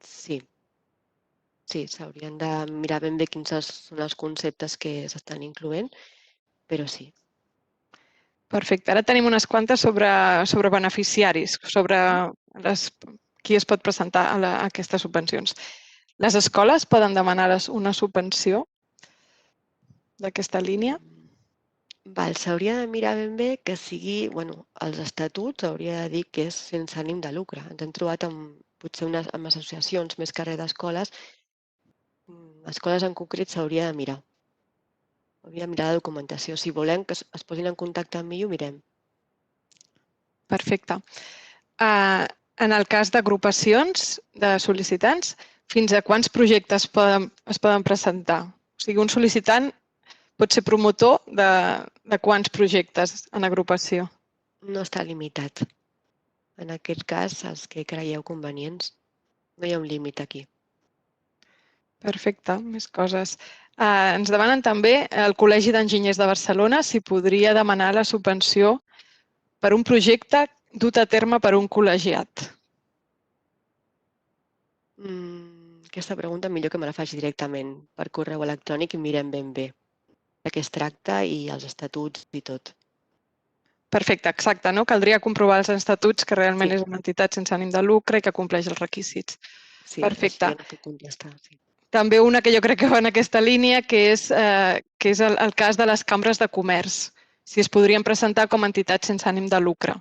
Sí, sí, s'haurien de mirar ben bé quins són els conceptes que s'estan incloent, però sí. Perfecte. Ara tenim unes quantes sobre beneficiaris, sobre qui es pot presentar a aquestes subvencions. Les escoles poden demanar una subvenció d'aquesta línia? Val, s'hauria de mirar ben bé que sigui, bueno, els estatuts hauria de dir que és sense ànim de lucre. Ens hem trobat potser amb associacions més que res d'escoles. Escoles en concret s'hauria de mirar. Hauria de mirar la documentació. Si volem que es posin en contacte amb mi, ho mirem. Perfecte. En el cas d'agrupacions de sol·licitants, fins a quants projectes es poden presentar? O sigui, un sol·licitant pot ser promotor de quants projectes en agrupació? No està limitat. En aquest cas, els que creieu convenients. No hi ha un límit aquí. Perfecte, més coses. Ens demanen també el Col·legi d'Enginyers de Barcelona si podria demanar la subvenció per un projecte dut a terme per un col·legiat. Aquesta pregunta millor que me la faci directament per correu electrònic i mirem ben bé de què es tracta i els estatuts i tot. Perfecte, exacte. No? Caldria comprovar els estatuts que realment Sí. és una entitat sense ànim de lucre i que compleix els requisits. Sí, això Perfecte. ja no puc contestar. Sí. També una que jo crec que va en aquesta línia, que és el cas de les cambres de comerç, si es podrien presentar com a entitats sense ànim de lucre.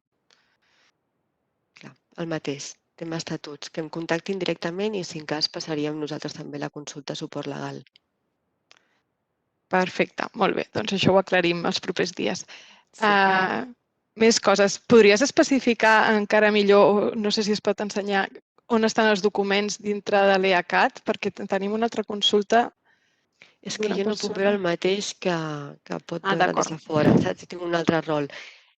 Clar, el mateix. Tema estatuts, que em contactin directament i, si en cas, passaríem nosaltres també la consulta a suport legal. Perfecte, molt bé. Doncs això ho aclarim els propers dies. Sí. Més coses. Podries especificar encara millor, no sé si es pot ensenyar, on estan els documents dintre de l'EACAT? Perquè tenim una altra consulta. És que jo no puc veure el mateix que pot veure des D'acord. de fora, saps? Si tinc un altre rol.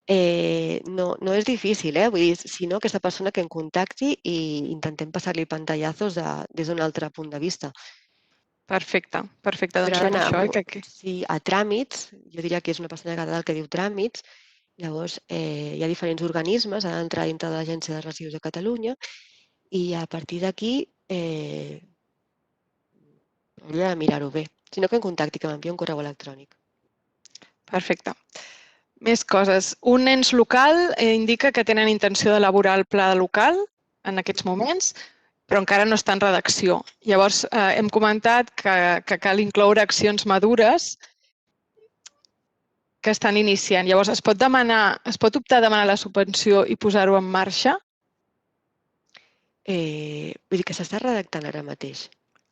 No és difícil, Vull dir, si no, aquesta persona que em contacti i intentem passar-li pantallazos des d'un altre punt de vista. Perfecte, perfecte. Però Doncs ara fem això. sí, a tràmits, jo diria que és una persona catalana que diu tràmits, llavors hi ha diferents organismes, ha d'entrar dintre de l'Agència de Residus de Catalunya i a partir d'aquí hauria de mirar-ho bé. Si no, que em contacti, que m'enviï un correu electrònic. Perfecte. Més coses. Un ens local indica que tenen intenció d'elaborar el pla local en aquests moments, però encara no està en redacció. Llavors, hem comentat que cal incloure accions madures que estan iniciant. Llavors, es pot optar a demanar la subvenció i posar-ho en marxa? Vull dir que s'està redactant ara mateix.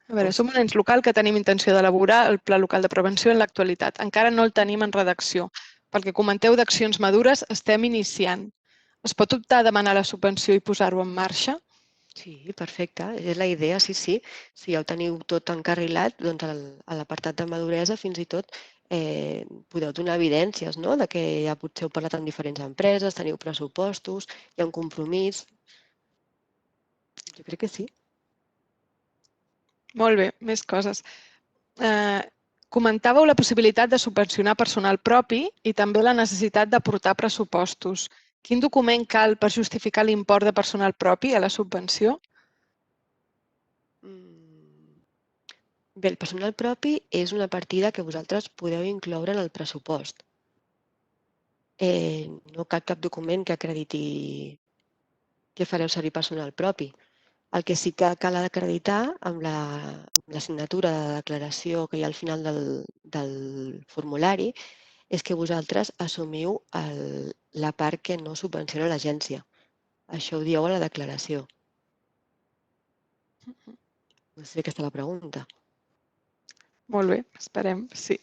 A veure, som un ens local que tenim intenció d'elaborar el Pla Local de Prevenció en l'actualitat. Encara no el tenim en redacció. Pel que comenteu d'accions madures, estem iniciant. Es pot optar a demanar la subvenció i posar-ho en marxa? Sí, perfecte. És la idea, sí, sí. Si ja ho teniu tot encarrilat, doncs a l'apartat de maduresa fins i tot podeu donar evidències, no?, de que ja potser heu parlat amb diferents empreses, teniu pressupostos, hi ha un compromís. Jo crec que sí. Molt bé, més coses. Comentàveu la possibilitat de subvencionar personal propi i també la necessitat d'aportar pressupostos. Quin document cal per justificar l'import de personal propi a la subvenció? Bé, el personal propi és una partida que vosaltres podeu incloure en el pressupost. No cal cap document que acrediti que fareu servir personal propi. El que sí que cal acreditar amb la signatura de declaració que hi ha al final del formulari és que vosaltres assumiu la part que no subvenciona l'agència. Això ho dieu a la declaració. No sé si aquesta és la pregunta. Molt bé, esperem, sí.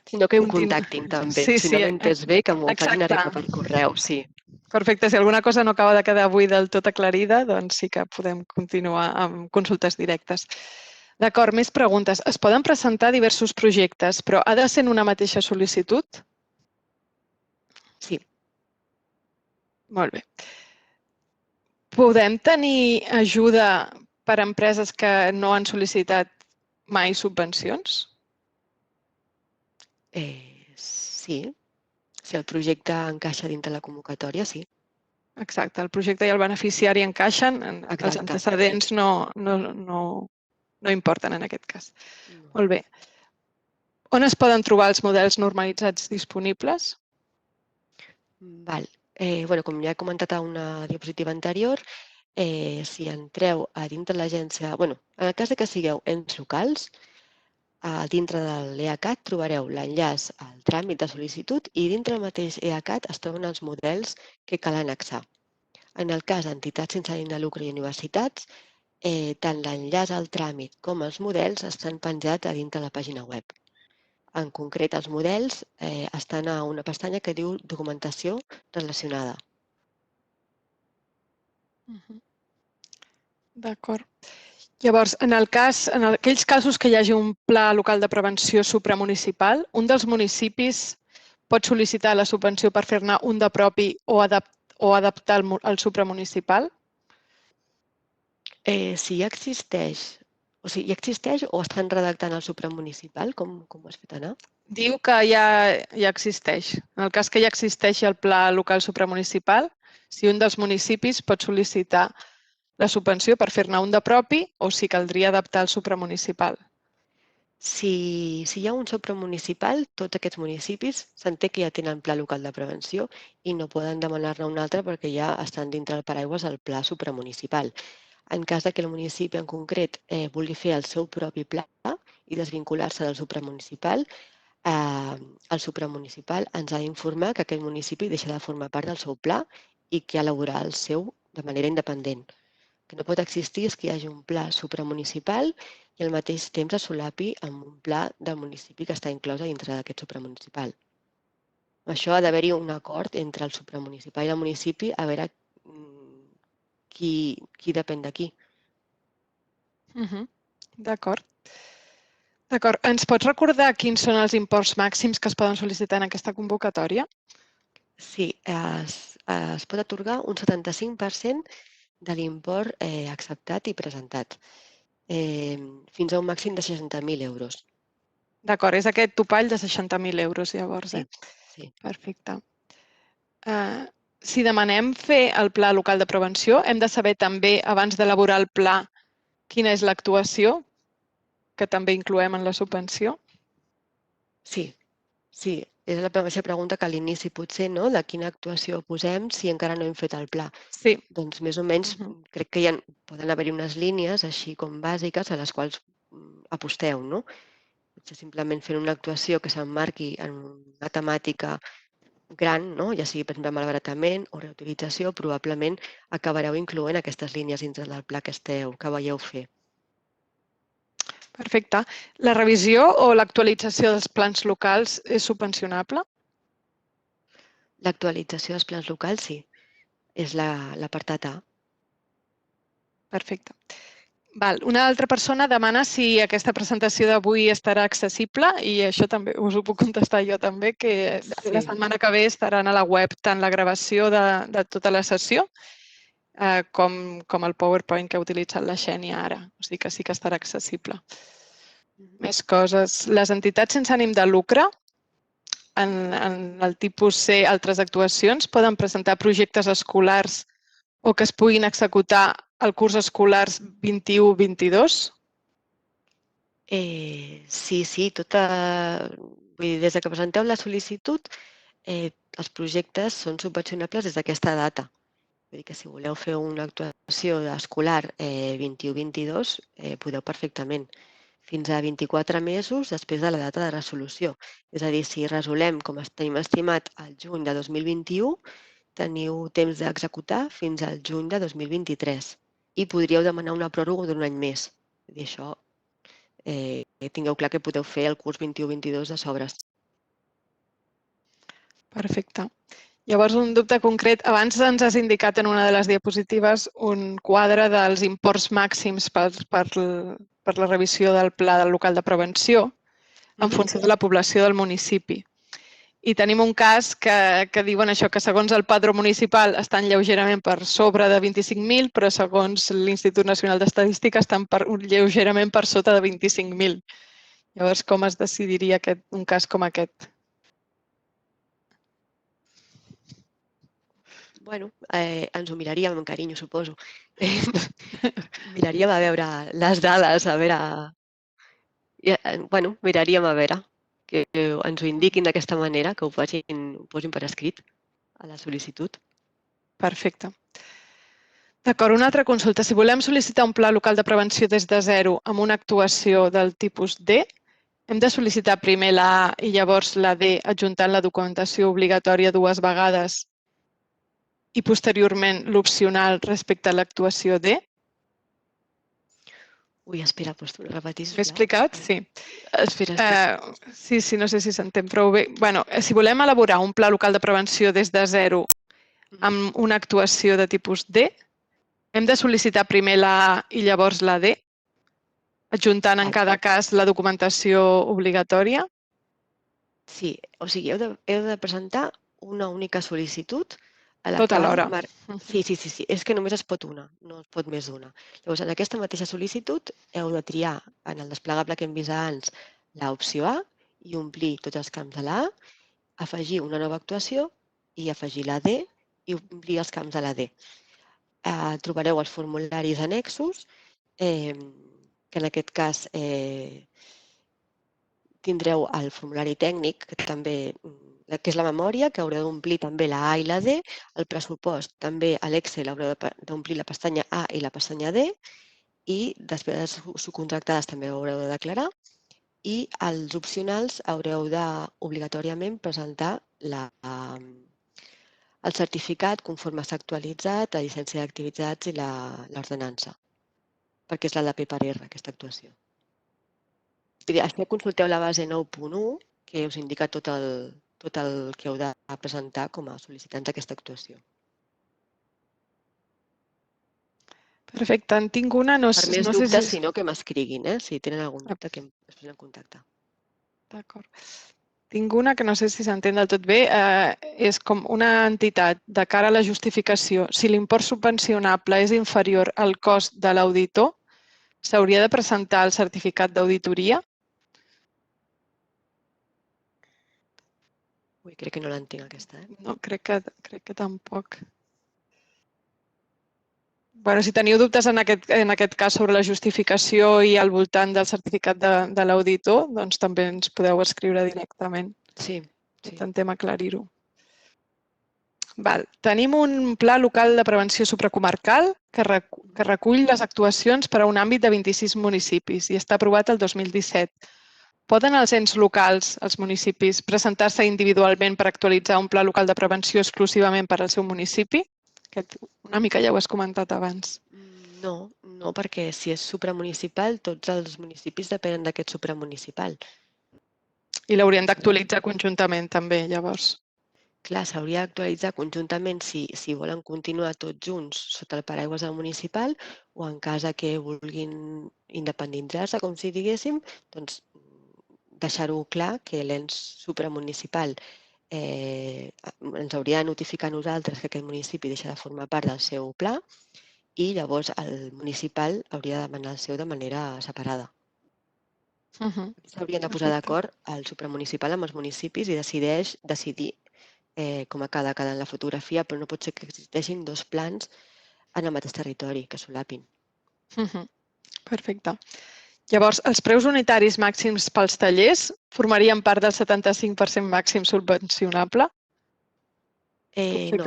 Si no, que em contactin també. Sí, Si no m'he entès bé, que m'ho facin arribar per correu, sí. Perfecte, si alguna cosa no acaba de quedar avui del tot aclarida, doncs sí que podem continuar amb consultes directes. D'acord, més preguntes. Es poden presentar diversos projectes, però ha de ser en una mateixa sol·licitud? Sí. Molt bé. Podem tenir ajuda per a empreses que no han sol·licitat mai subvencions? Sí. Si el projecte encaixa dintre la convocatòria, sí. Exacte, el projecte i el beneficiari encaixen, els antecedents no importen en aquest cas. Molt bé. On es poden trobar els models normalitzats disponibles? Val. Com ja he comentat a una diapositiva anterior, si entreu a dintre l'agència, en el cas que sigueu ens locals, dintre de l'EACAT trobareu l'enllaç al tràmit de sol·licitud i dintre del mateix EACAT es troben els models que cal annexar. En el cas d'entitats sense ànim de lucre i universitats, tant l'enllaç al tràmit com els models estan penjats a dintre de la pàgina web. En concret, els models estan a una pestanya que diu documentació relacionada. D'acord. Llavors, en aquells casos que hi hagi un pla local de prevenció supramunicipal, un dels municipis pot sol·licitar la subvenció per fer-ne un de propi o adaptar el supramunicipal? Si ja existeix, ja existeix o estan redactant el supramunicipal, com ho has fet anar? Diu que ja existeix. En el cas que ja existeixi el pla local supramunicipal, si un dels municipis pot sol·licitar la subvenció per fer-ne un de propi o si caldria adaptar el supramunicipal. Si hi ha un supramunicipal, tots aquests municipis s'entén que ja tenen pla local de prevenció i no poden demanar-ne un altre perquè ja estan dintre del paraigües del pla supramunicipal. En cas que el municipi en concret vulgui fer el seu propi pla i desvincular-se del supramunicipal, el supramunicipal ens ha d'informar que aquell municipi deixa de formar part del seu pla i que elaborarà el seu de manera independent. El que no pot existir és que hi hagi un pla supramunicipal i al mateix temps es solapi amb un pla del municipi que està inclòs dintre d'aquest supramunicipal. Això ha d'haver-hi un acord entre el supramunicipal i el municipi a veure qui depèn de qui. D'acord. D'acord. Ens pots recordar quins són els imports màxims que es poden sol·licitar en aquesta convocatòria? Sí, es pot atorgar un 75% de l'import acceptat i presentat, fins a un màxim de 60.000 euros. D'acord, és aquest topall de 60.000 euros, llavors. Sí. Perfecte. Si demanem fer el pla local de prevenció, hem de saber també, abans d'elaborar el pla, quina és l'actuació que també incloem en la subvenció? Sí. És la mateixa pregunta que a l'inici, potser, no? De quina actuació posem si encara no hem fet el pla. Sí. Doncs més o menys crec que poden haver-hi unes línies així com bàsiques a les quals aposteu, no? Potser simplement fent una actuació que s'emmarqui en una temàtica gran, no? Ja sigui, per exemple, malbaratament o reutilització, probablement acabareu incloent aquestes línies dintre del pla que veieu fer. Perfecte. La revisió o l'actualització dels plans locals és subvencionable? L'actualització dels plans locals, sí. És l'apartat A. Perfecte. Una altra persona demana si aquesta presentació d'avui estarà accessible i això també us ho puc contestar jo també, que la setmana que ve estaran a la web tant la gravació de tota la sessió com el PowerPoint que ha utilitzat la Xènia ara. O sigui que sí que estarà accessible. Més coses. Les entitats sense ànim de lucre, en el tipus C, altres actuacions, poden presentar projectes escolars o que es puguin executar al curs escolars 21-22? Sí, vull dir, des que presenteu la sol·licitud, els projectes són subvencionables des d'aquesta data. Vull dir que si voleu fer una actuació escolar 21-22, podeu perfectament, fins a 24 mesos després de la data de resolució. És a dir, si resolem, com tenim estimat, al juny de 2021, teniu temps d'executar fins al juny de 2023 i podríeu demanar una pròrroga d'un any més. Vull dir, això, tingueu clar que podeu fer el curs 21-22 de sobres. Perfecte. Llavors, un dubte concret. Abans ens has indicat en una de les diapositives un quadre dels imports màxims per la revisió del pla del local de prevenció en funció de la població del municipi. I tenim un cas que diuen això, que segons el padró municipal estan lleugerament per sobre de 25.000, però segons l'Institut Nacional d'Estadística estan lleugerament per sota de 25.000. Llavors, com es decidiria un cas com aquest? Bueno, ens ho miraríem amb carinyo, suposo. Miraríem a veure les dades, a veure... Bueno, miraríem a veure que ens ho indiquin d'aquesta manera, que ho posin per escrit a la sol·licitud. Perfecte. D'acord, una altra consulta. Si volem sol·licitar un pla local de prevenció des de zero amb una actuació del tipus D, hem de sol·licitar primer la A i llavors la D adjuntant la documentació obligatòria dues vegades i posteriorment l'opcional respecte a l'actuació D? Ui, espera, doncs tu repetis. M'he explicat? Sí. Espera. Sí, no sé si s'entén prou bé. Bueno, si volem elaborar un pla local de prevenció des de zero amb una actuació de tipus D, hem de sol·licitar primer la A i llavors la D, adjuntant en cada cas la documentació obligatòria? Sí, o sigui, heu de presentar una única sol·licitud a la Tot qual... alhora. Sí, és que només es pot una, no es pot més d'una. Llavors, en aquesta mateixa sol·licitud heu de triar en el desplegable que hem vist abans l'opció A i omplir tots els camps de la A, afegir una nova actuació i afegir la D i omplir els camps de la D. Trobareu els formularis annexos, que en aquest cas tindreu el formulari tècnic, que és la memòria, que haureu d'omplir també la A i la D, el pressupost també a l'Excel haureu d'omplir la pestanya A i la pestanya D, i després les subcontractades també ho haureu de declarar, i els opcionals haureu de obligatòriament presentar el certificat conforme s'ha actualitzat, la llicència d'activitats i l'ordenança, perquè és la de PPR, aquesta actuació. Després consulteu la base 9.1, que us indica tot el que heu de presentar com a sol·licitants d'aquesta actuació. Perfecte, en tinc una... Per més dubtes, si no, que m'escriguin, si tenen algun dubte, que es posin en contacte. D'acord. Tinc una que no sé si s'entén del tot bé. És com una entitat de cara a la justificació. Si l'import subvencionable és inferior al cost de l'auditor, s'hauria de presentar el certificat d'auditoria? Ui, crec que no l'entenc, aquesta. No, crec que tampoc. Bueno, si teniu dubtes en aquest cas sobre la justificació i al voltant del certificat de l'auditor, doncs també ens podeu escriure directament. Sí. Intentem aclarir-ho. Tenim un pla local de prevenció supracomarcal que recull les actuacions per a un àmbit de 26 municipis i està aprovat el 2017. Poden els ens locals, els municipis, presentar-se individualment per actualitzar un pla local de prevenció exclusivament per al seu municipi? Una mica ja ho has comentat abans. No, perquè si és supramunicipal, tots els municipis depenen d'aquest supramunicipal. I l'haurien d'actualitzar conjuntament també, llavors. Clar, s'hauria d'actualitzar conjuntament si volen continuar tots junts sota el paraigües del municipal o en cas que vulguin independitzar-se, com si diguéssim, doncs deixar-ho clar que l'ens supramunicipal ens hauria de notificar a nosaltres que aquest municipi deixa de formar part del seu pla i llavors el municipal hauria de demanar el seu de manera separada. S'haurien de posar d'acord el supramunicipal amb els municipis i decidir com ha quedat en la fotografia, però no pot ser que existeixin dos plans en el mateix territori, que solapin. Perfecte. Llavors, els preus unitaris màxims pels tallers formarien part del 75% màxim subvencionable? No,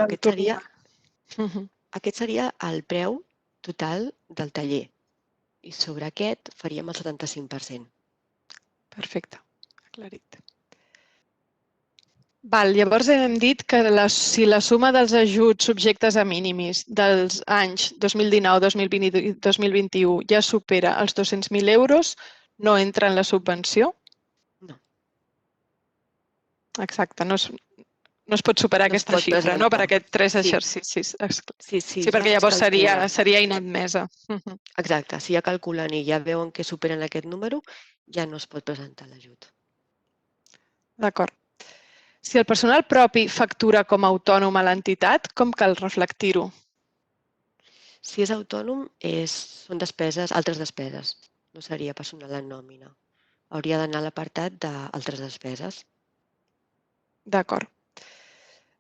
aquest seria el preu total del taller i sobre aquest faríem el 75%. Perfecte, aclarit. Llavors hem dit que si la suma dels ajuts subjectes a mínimis dels anys 2019, 2020 i 2021 ja supera els 200.000 euros, no entra en la subvenció? No. Exacte, no es pot superar aquesta xifra, no? Per aquests 3 exercicis. Sí, perquè llavors seria inadmesa. Exacte, si ja calculen i ja veuen que superen aquest número, ja no es pot presentar l'ajut. D'acord. Si el personal propi factura com a autònom a l'entitat, com cal reflectir-ho? Si és autònom, són altres despeses. No seria personal en nòmina. Hauria d'anar a l'apartat d'altres despeses. D'acord.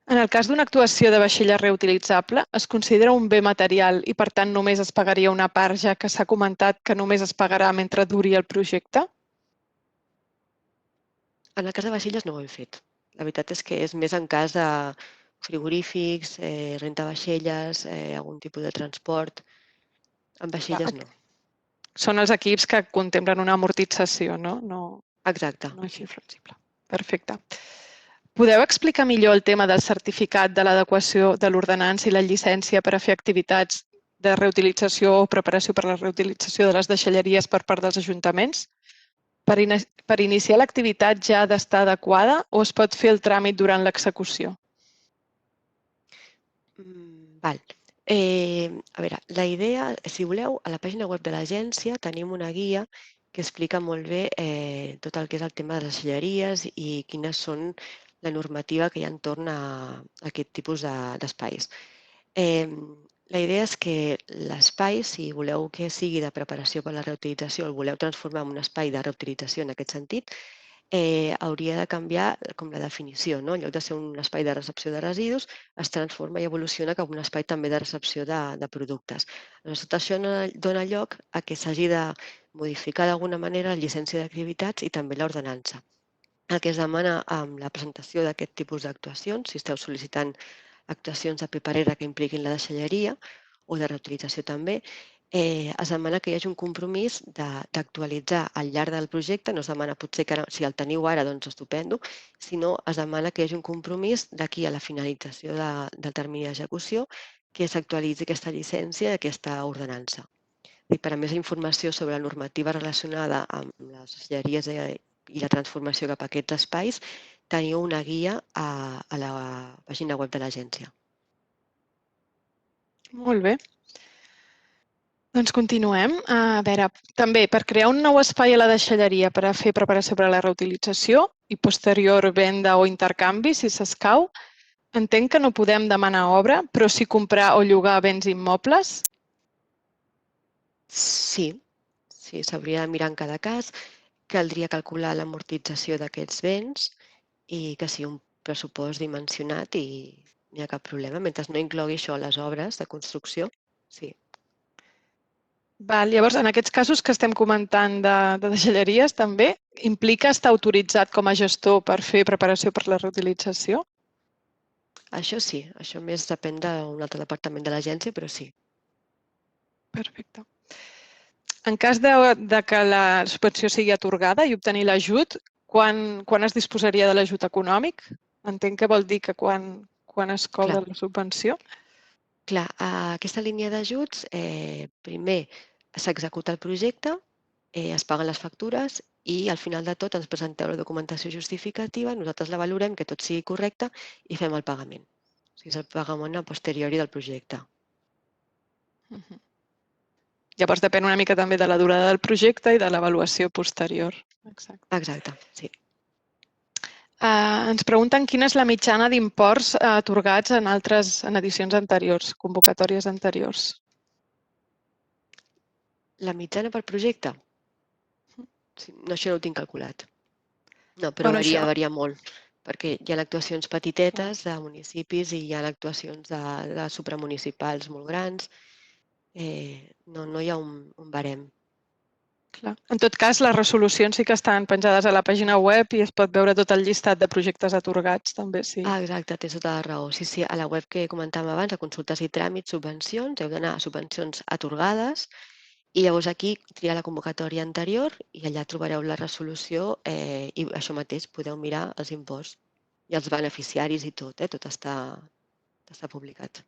En el cas d'una actuació de vaixella reutilitzable, es considera un bé material i, per tant, només es pagaria una part, ja que s'ha comentat que només es pagarà mentre duri el projecte? En el cas de vaixelles no ho hem fet. La veritat és que és més en cas de frigorífics, renta vaixelles, algun tipus de transport. En vaixelles no. Són els equips que contemplen una amortització, no? Exacte. No així flexible. Perfecte. Podeu explicar millor el tema del certificat de l'adequació de l'ordenança i la llicència per a fer activitats de reutilització o preparació per a la reutilització de les deixalleries per part dels ajuntaments? Per iniciar l'activitat ja ha d'estar adequada o es pot fer el tràmit durant l'execució? Val. A veure, la idea, si voleu, a la pàgina web de l'agència tenim una guia que explica molt bé tot el que és el tema de les deixalleries i quines són la normativa que hi ha entorn a aquest tipus d'espais. La idea és que l'espai, si voleu que sigui de preparació per a la reutilització, el voleu transformar en un espai de reutilització en aquest sentit, hauria de canviar com la definició. No? En lloc de ser un espai de recepció de residus, es transforma i evoluciona cap a un espai també de recepció de productes. Llavors, tot això dona lloc a que s'hagi de modificar d'alguna manera la llicència d'activitats i també l'ordenança. El que es demana amb la presentació d'aquest tipus d'actuacions, si esteu sol·licitant actuacions de paperera que impliquin la deixalleria o de reutilització també, es demana que hi hagi un compromís d'actualitzar al llarg del projecte. No es demana potser que si el teniu ara, doncs estupendo, sinó es demana que hi hagi un compromís d'aquí a la finalització del termini d'execució que s'actualitzi aquesta llicència i aquesta ordenança. I per a més informació sobre la normativa relacionada amb les deixalleries i la transformació cap a aquests espais, teniu una guia a la pàgina web de l'agència. Molt bé. Doncs continuem. A veure, també per crear un nou espai a la deixalleria per a fer preparació per a la reutilització i posterior venda o intercanvi, si s'escau, entenc que no podem demanar obra, però sí comprar o llogar béns immobles? Sí, s'hauria de mirar en cada cas. Caldria calcular l'amortització d'aquests béns i que sigui un pressupost dimensionat i no hi ha cap problema. Mentre no inclogui això a les obres de construcció, sí. Llavors, en aquests casos que estem comentant de deixalleries, també implica estar autoritzat com a gestor per fer preparació per la reutilització? Això sí, això més depèn d'un altre departament de l'agència, però sí. Perfecte. En cas de que la subvenció sigui atorgada i obtenir l'ajut, quan es disposaria de l'ajut econòmic? Entenc que vol dir que quan es cobra la subvenció? Clar, a aquesta línia d'ajuts, primer s'executa el projecte, es paguen les factures i al final de tot ens presenteu la documentació justificativa, nosaltres la valorem, que tot sigui correcte i fem el pagament. O sigui, és el pagament a posteriori del projecte. Llavors depèn una mica també de la durada del projecte i de l'avaluació posterior. Exacte, sí. Ens pregunten quina és la mitjana d'imports atorgats en edicions anteriors, convocatòries anteriors. La mitjana per projecte? Sí, no, això no ho tinc calculat. No, però Bueno, això. varia molt, perquè hi ha actuacions petitetes de municipis i hi ha actuacions de supramunicipals molt grans. No hi ha un barem. Clar. En tot cas, les resolucions sí que estan penjades a la pàgina web i es pot veure tot el llistat de projectes atorgats, també, sí. Exacte, tens tota la raó. Sí, sí, a la web que comentàvem abans, a consultes i tràmits, subvencions, heu d'anar a subvencions atorgades i llavors aquí triar la convocatòria anterior i allà trobareu la resolució i això mateix, podeu mirar els imports i els beneficiaris i tot, tot està publicat.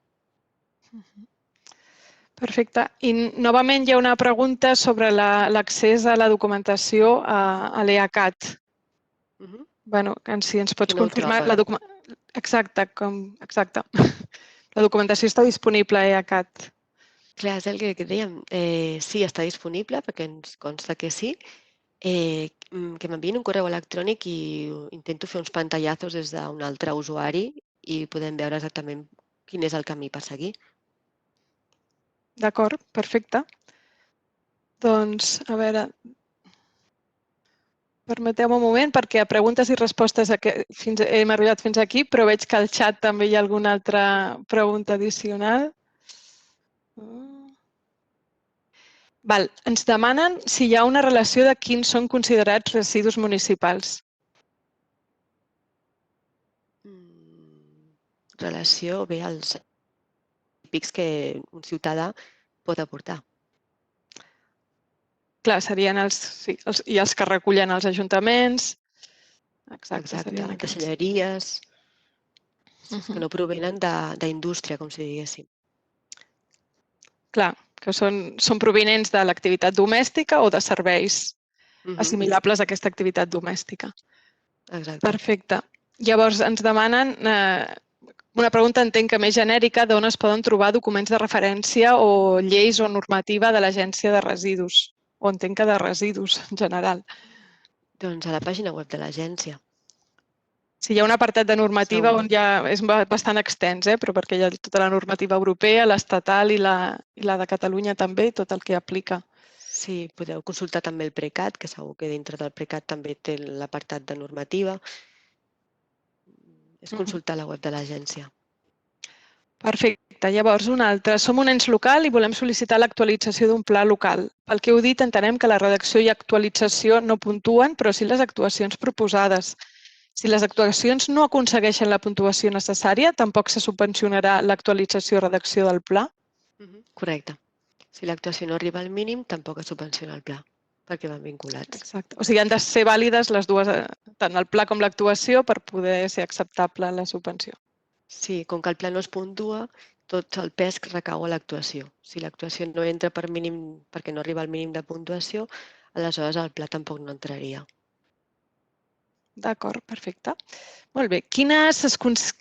Perfecte. I novament hi ha una pregunta sobre l'accés a la documentació a l'EACAT. Bueno, si ens pots Que no ho confirmar, troben. exacte. La documentació està disponible a EACAT. Clar, és el que dèiem. Sí, està disponible perquè ens consta que sí. Que m'enviïn un correu electrònic i intento fer uns pantallazos des d'un altre usuari i podem veure exactament quin és el camí per seguir. D'acord, perfecte. Doncs, a veure, permeteu-me un moment perquè a preguntes i respostes hem arribat fins aquí, però veig que al xat també hi ha alguna altra pregunta addicional. Val. Ens demanen si hi ha una relació de quins són considerats residus municipals. Relació bé als típics que un ciutadà pot aportar. Clar, serien els que recullen els ajuntaments. Exacte, serien aquests. Deixalleries, que no provenen d'indústria, com si diguéssim. Clar, que són provinents de l'activitat domèstica o de serveis assimilables a aquesta activitat domèstica. Exacte. Perfecte. Llavors ens demanen una pregunta, entenc que més genèrica, d'on es poden trobar documents de referència o lleis o normativa de l'Agència de Residus, o entenc que de residus en general. Doncs a la pàgina web de l'agència. Sí, hi ha un apartat de normativa on ja és bastant extens, però perquè hi ha tota la normativa europea, l'estatal i la de Catalunya també, tot el que aplica. Sí, podeu consultar també el PRECAT, que segur que dintre del PRECAT també té l'apartat de normativa. És consultar la web de l'agència. Perfecte. Llavors, un altre. Som un ens local i volem sol·licitar l'actualització d'un pla local. Pel que heu dit, entenem que la redacció i actualització no puntuen, però sí les actuacions proposades. Si les actuacions no aconsegueixen la puntuació necessària, tampoc se subvencionarà l'actualització o redacció del pla? Correcte. Si l'actuació no arriba al mínim, tampoc es subvenciona el pla, perquè van vinculats. Exacte. O sigui, han de ser vàlides les dues, tant el pla com l'actuació, per poder ser acceptable la subvenció. Sí, com que el pla no es puntua, tot el pes recau a l'actuació. Si l'actuació no entra per mínim, perquè no arriba al mínim de puntuació, aleshores el pla tampoc no entraria. D'acord, perfecte. Molt bé. Què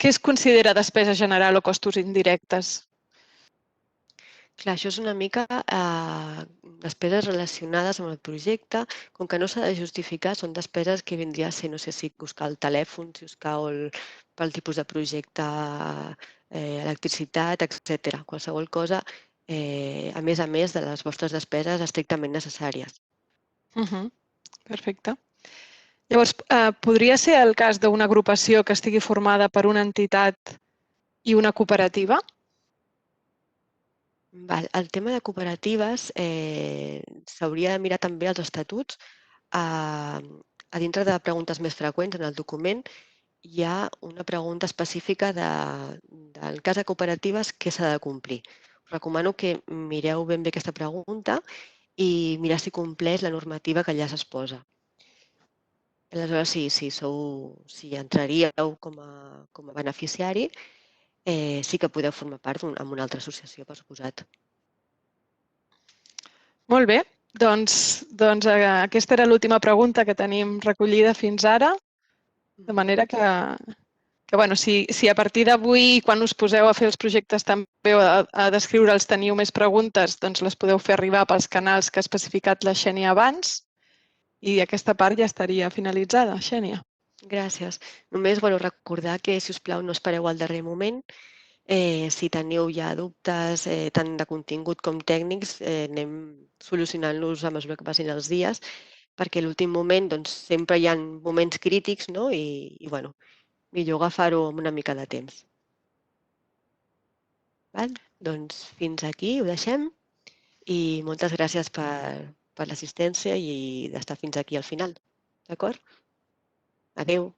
es considera despesa general o costos indirectes? Clar, això és una mica despeses relacionades amb el projecte. Com que no s'ha de justificar, són despeses que vindria a ser, no sé si us cal el telèfon, si us cal pel tipus de projecte, electricitat, etc. Qualsevol cosa, a més de les vostres despeses estrictament necessàries. Perfecte. Llavors, podria ser el cas d'una agrupació que estigui formada per una entitat i una cooperativa? El tema de cooperatives s'hauria de mirar també els estatuts. A dintre de preguntes més freqüents en el document hi ha una pregunta específica del cas de cooperatives què s'ha de complir. Us recomano que mireu ben bé aquesta pregunta i mirar si compleix la normativa que allà s'exposa. Aleshores, si entraríeu com a beneficiari, sí que podeu formar part amb una altra associació, per suposat. Molt bé. Doncs aquesta era l'última pregunta que tenim recollida fins ara, de manera que si a partir d'avui, quan us poseu a fer els projectes també o a descriure'ls, teniu més preguntes, doncs les podeu fer arribar pels canals que ha especificat la Xènia abans i aquesta part ja estaria finalitzada, Xènia. Gràcies. Només recordar que, si us plau, no espereu al darrer moment. Si teniu ja dubtes tant de contingut com tècnics, anem solucionant-los a mesura que passin els dies, perquè a l'últim moment doncs, sempre hi ha moments crítics, no? I bueno, millor agafar-ho amb una mica de temps. Val? Doncs fins aquí ho deixem i moltes gràcies per l'assistència i d'estar fins aquí al final. D'acord? Adéu.